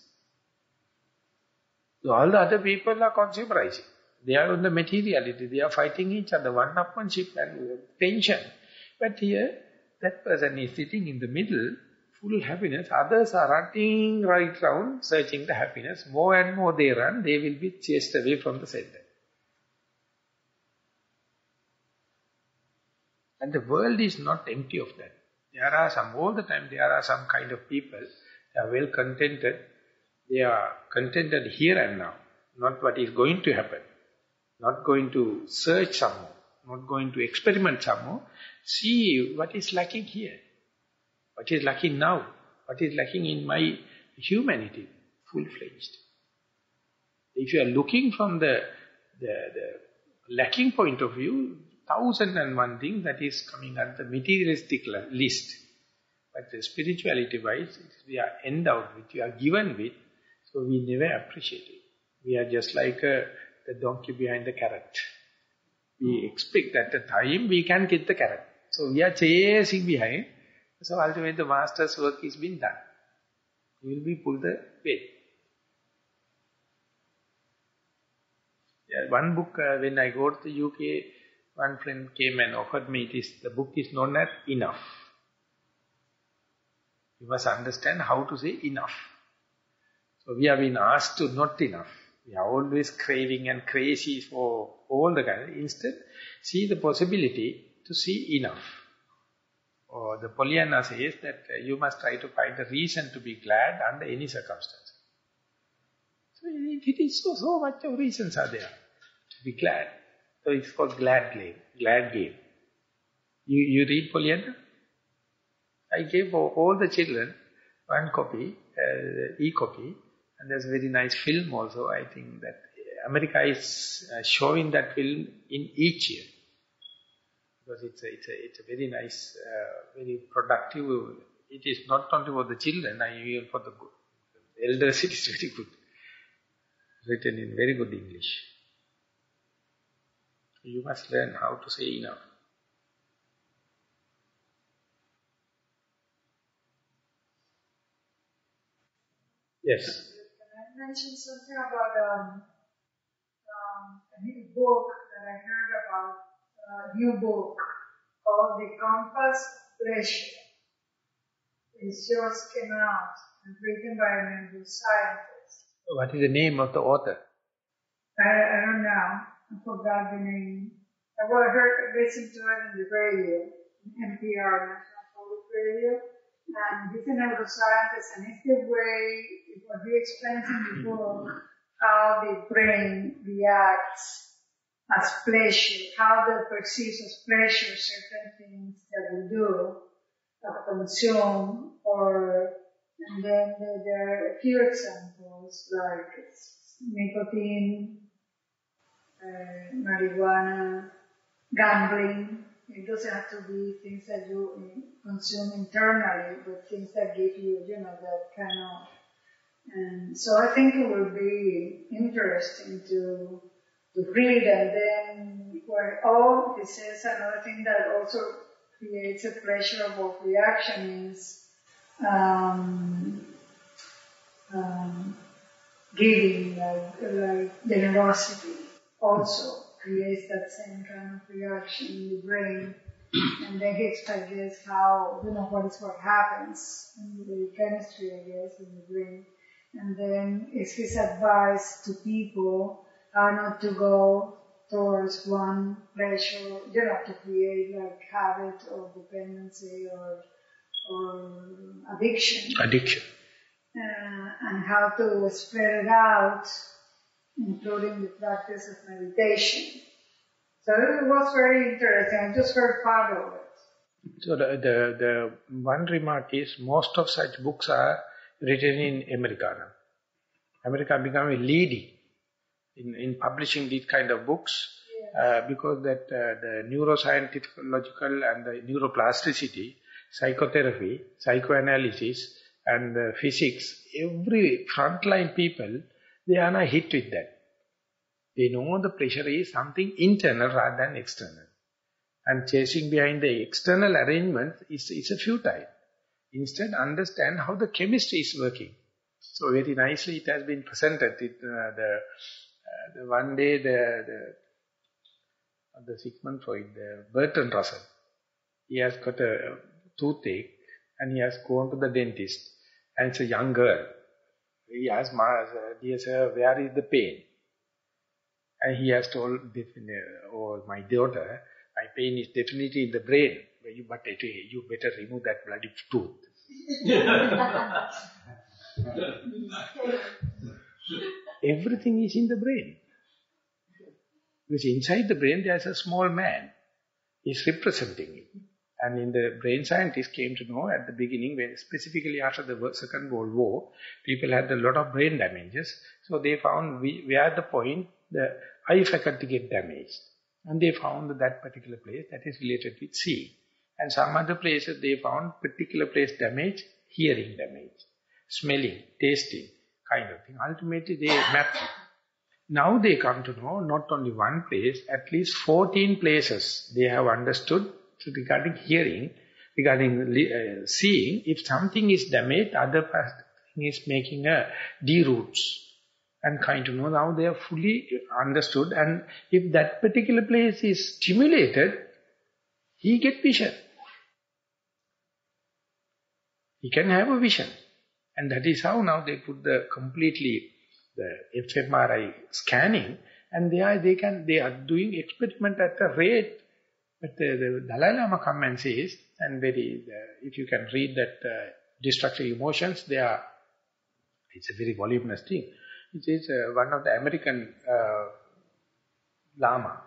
So all the other people are consumerizing. They are on the materiality, they are fighting each other, one-upmanship and tension. But here, that person is sitting in the middle, full happiness. Others are running right round, searching the happiness. More and more they run, they will be chased away from the center. And the world is not empty of that. There are some, all the time, there are some kind of people, they are well contented. They are contented here and now, not what is going to happen. Not going to search some more, not going to experiment some more. See what is lacking here, what is lacking now, what is lacking in my humanity, full-fledged. If you are looking from the lacking point of view, 1001 things that is coming at the materialistic list. But the spirituality-wise, we are endowed with, we are given with, so we never appreciate it. We are just like the donkey behind the carrot. We expect at the time we can get the carrot. So we are chasing behind. So ultimately the master's work is being done. He will be pulled the weight. Yeah, one book, when I go to the UK, one friend came and offered me, the book is known as Enough. You must understand how to say enough. So we have been asked to not enough. We are always craving and crazy for all the kind. Instead, see the possibility to see enough. Or the Pollyanna says that you must try to find a reason to be glad under any circumstance. So it is so much of reasons are there to be glad. So it's called glad game. You read Pollyanna? I gave for all the children one copy, e-copy, and there's a very nice film also. I think that America is showing that film in each year. Because it's a very nice, very productive, it is not only for the children, even for the elders it is very good. Written in very good English. You must learn how to say enough. Yes. Can I mention something about a new book that I heard about, a new book called The Compass of Pleasure. It just came out and written by a neuroscientist. What is the name of the author? I don't know. I forgot the name. I listened to it on the radio, NPR, National Public Radio. And he's a neuroscientist, and it's the way, what he explains in the book, how the brain reacts as pleasure, how it perceives as pleasure certain things that we do, consume, and then there are a few examples like nicotine, marijuana, gambling, It doesn't have to be things that you consume internally, but things that give you, that kind of. And so I think it will be interesting to read, and then where this is another thing that also creates a pleasurable reaction is giving, like generosity also creates that same kind of reaction in the brain. And then he explains how, what happens in the chemistry, I guess, in the brain. And then it's his advice to people how not to go towards one pleasure, to create like habit or dependency or addiction. And how to spread it out, including the practice of meditation. So it was very interesting. I just heard part of it. So the one remark is most of such books are written in America now. America become leading in publishing these kind of books because that the neuroscientific and the neuroplasticity, psychotherapy, psychoanalysis and physics, every frontline people, they are not hit with that. They know the pressure is something internal rather than external. And chasing behind the external arrangement is a futile. Instead, understand how the chemistry is working. So very nicely it has been presented. The one day the Sigmund Freud, Bertrand Russell, he has got a toothache and he has gone to the dentist. And it's a young girl. He asked, dear sir, where is the pain? And he has told, my daughter, my pain is definitely in the brain. But you better remove that bloody tooth. Everything is in the brain. Because inside the brain there is a small man. He is representing it. And in the brain scientists came to know at the beginning, when specifically after the Second World War, people had a lot of brain damages. So they found where at the point the eye faculty get damaged. And they found that particular place that is related with seeing. And some other places they found particular place damage, hearing damage, smelling, tasting, kind of thing. Ultimately they mapped it. Now they come to know not only one place, at least 14 places they have understood regarding hearing, regarding seeing. If something is damaged, other thing is making a deroots. And kind to know now they are fully understood. And if that particular place is stimulated, he get vision. He can have a vision. And that is how now they put the fMRI scanning, and they are doing experiment at a rate. But the Dalai Lama come and says, and if you can read that destructive emotions, it's a very voluminous thing. It is one of the American Lama.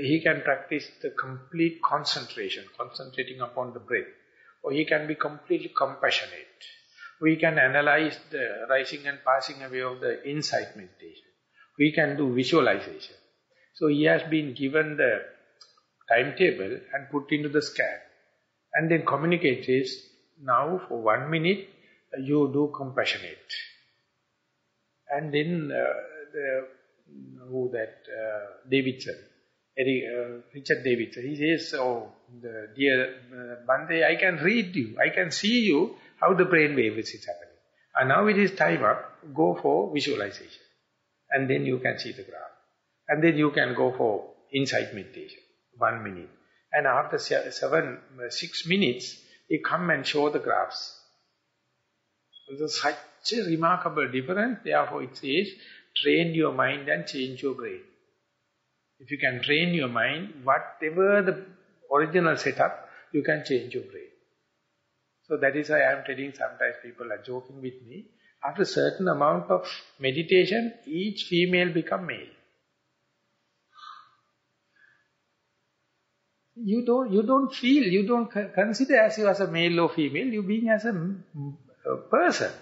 He can practice the complete concentration, concentrating upon the breath. Or he can be completely compassionate. We can analyze the rising and passing away of the insight meditation. We can do visualization. So he has been given the timetable and put into the scan. And then communicate is, now for 1 minute you do compassionate. And then Davidson, Richard Davidson, he says, dear Bande, I can read you, I can see you, how the brain waves is happening. And now it is time up, go for visualization. And then you can see the graph. And then you can go for insight meditation, 1 minute. And after 6 minutes, they come and show the graphs. So there's such a remarkable difference. Therefore it says, train your mind and change your brain. If you can train your mind, whatever the original setup, you can change your brain. So that is why I am telling, sometimes people are joking with me. After a certain amount of meditation, each female become male. You don't feel, you don't consider as you as a male or female, you being as a person.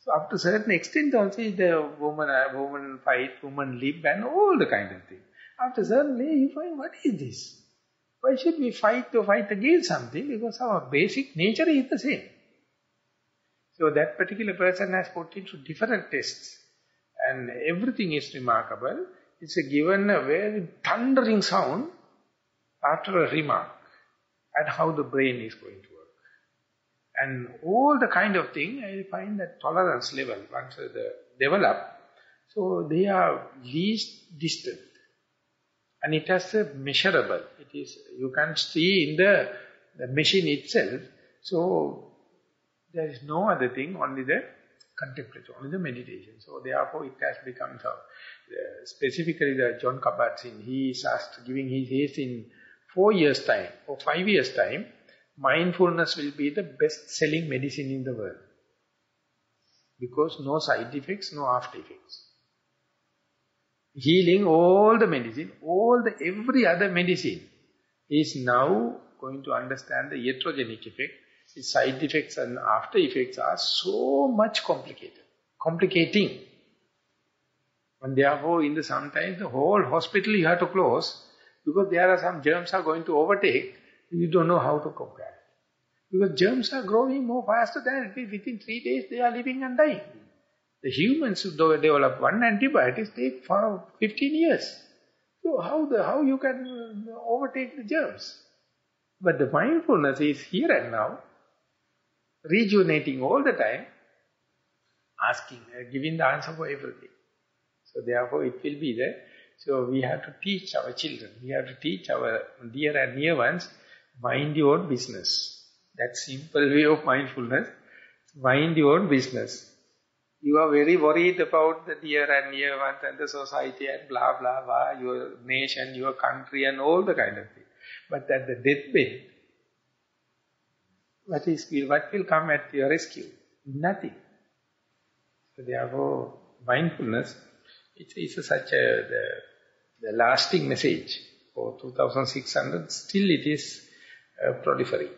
So up to a certain extent also, the woman fight, woman live and all the kind of thing. After a certain day, you find, what is this? Why should we fight against something? Because our basic nature is the same. So that particular person has put into different tests. And everything is remarkable. It's given a very thundering sound after a remark. And how the brain is going to work. And all the kind of thing, I find that tolerance level, once they develop, so they are least distant. And it has a measurable. It is, you can see in the machine itself. So there is no other thing, only the contemplation, only the meditation. So therefore it has become so. Specifically the John Kabat-Zinn, he is asked, giving his age in 4 years' time or 5 years' time, mindfulness will be the best-selling medicine in the world. Because no side effects, no after effects. Healing all the medicine, every other medicine is now going to understand the iatrogenic effect. The side effects and after effects are so much complicating. And therefore, sometimes the whole hospital you have to close, because there are some germs are going to overtake, you don't know how to compare. Because germs are growing more faster than within 3 days they are living and dying. The humans who develop one antibiotic take for 15 years. So how you can overtake the germs? But the mindfulness is here and now, rejuvenating all the time, asking, giving the answer for everything. So therefore it will be there. So we have to teach our children, we have to teach our dear and near ones, mind your own business. That simple way of mindfulness, mind your own business. You are very worried about the dear and near ones and the society and blah, blah, blah, your nation, your country and all the kind of thing. But at the deathbed, what will come at your rescue? Nothing. So therefore, mindfulness, it's such the lasting message for 2600, still it is proliferating.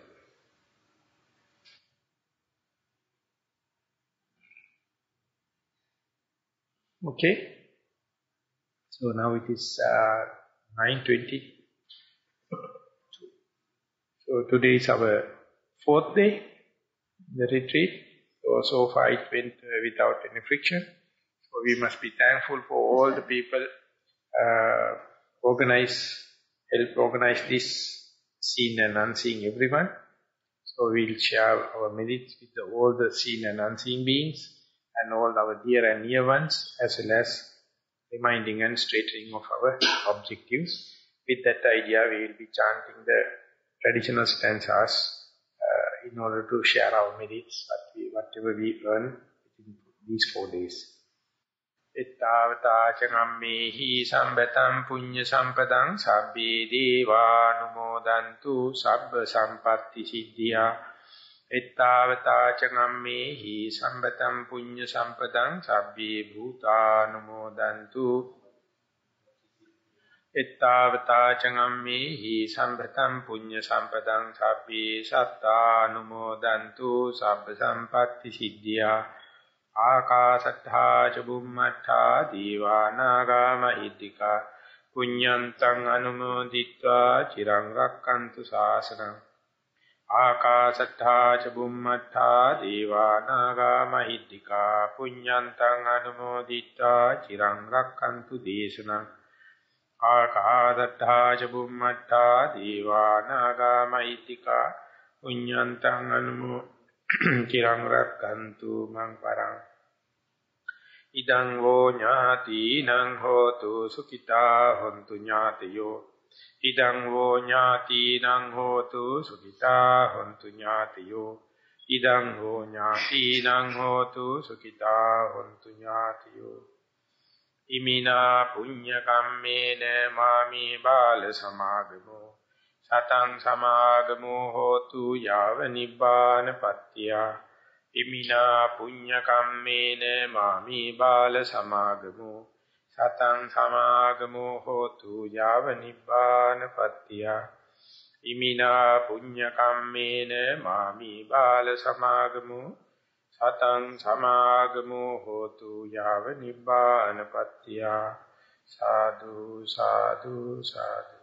Okay. So now it is 9:20. So today is our 4th day, the retreat. So far it went without any friction. So we must be thankful for all the people help organize this, seen and unseen everyone. So we'll share our merits with all the seen and unseen beings and all our dear and near ones, as well as reminding and straightening of our objectives. With that idea, we will be chanting the traditional stanzas in order to share our merits, whatever we earn in these 4 days. Ittavata changammehi sambatam punya sampadang sabbe deva numodantu sabba sampatti siddhya. Ittavata changammehi sambatam punya sampadang sabbe bhuta numodantu. Ittavata changammehi sambatam punya sampadang sabbe satta numodantu sabba sampatti siddhya. Akasattha ca bummattha divānāgā mahittikā puññantang anumoditvā cirang rakkantu sāsanam. Akasattha ca bummattha divānāgā mahittikā puññantang anumoditvā cirang rakkantu desanam. Akasattha ca bummattha divānāgā mahittikā puññantang anumoditvā cirang rakkantu mang parang. Idang vo ñāti nang hotu sukita hontu ñātiyo. Idang vo ñāti nang hotu sukita hontu ñātiyo. Idang vo ñāti nang hotu sukita hontu ñātiyo. Imina punya kammena mami bala samagamo. Satang samagamo hotu yava nibbāna pattya. Imina punya kammena mami bala samagamo. Satang samagamo hotu yava nibbāna pattya. Imina punya kammena mami bala samagamo. Satang samagamo hotu yava nibbāna pattya. Sadhu, sadhu, sadhu.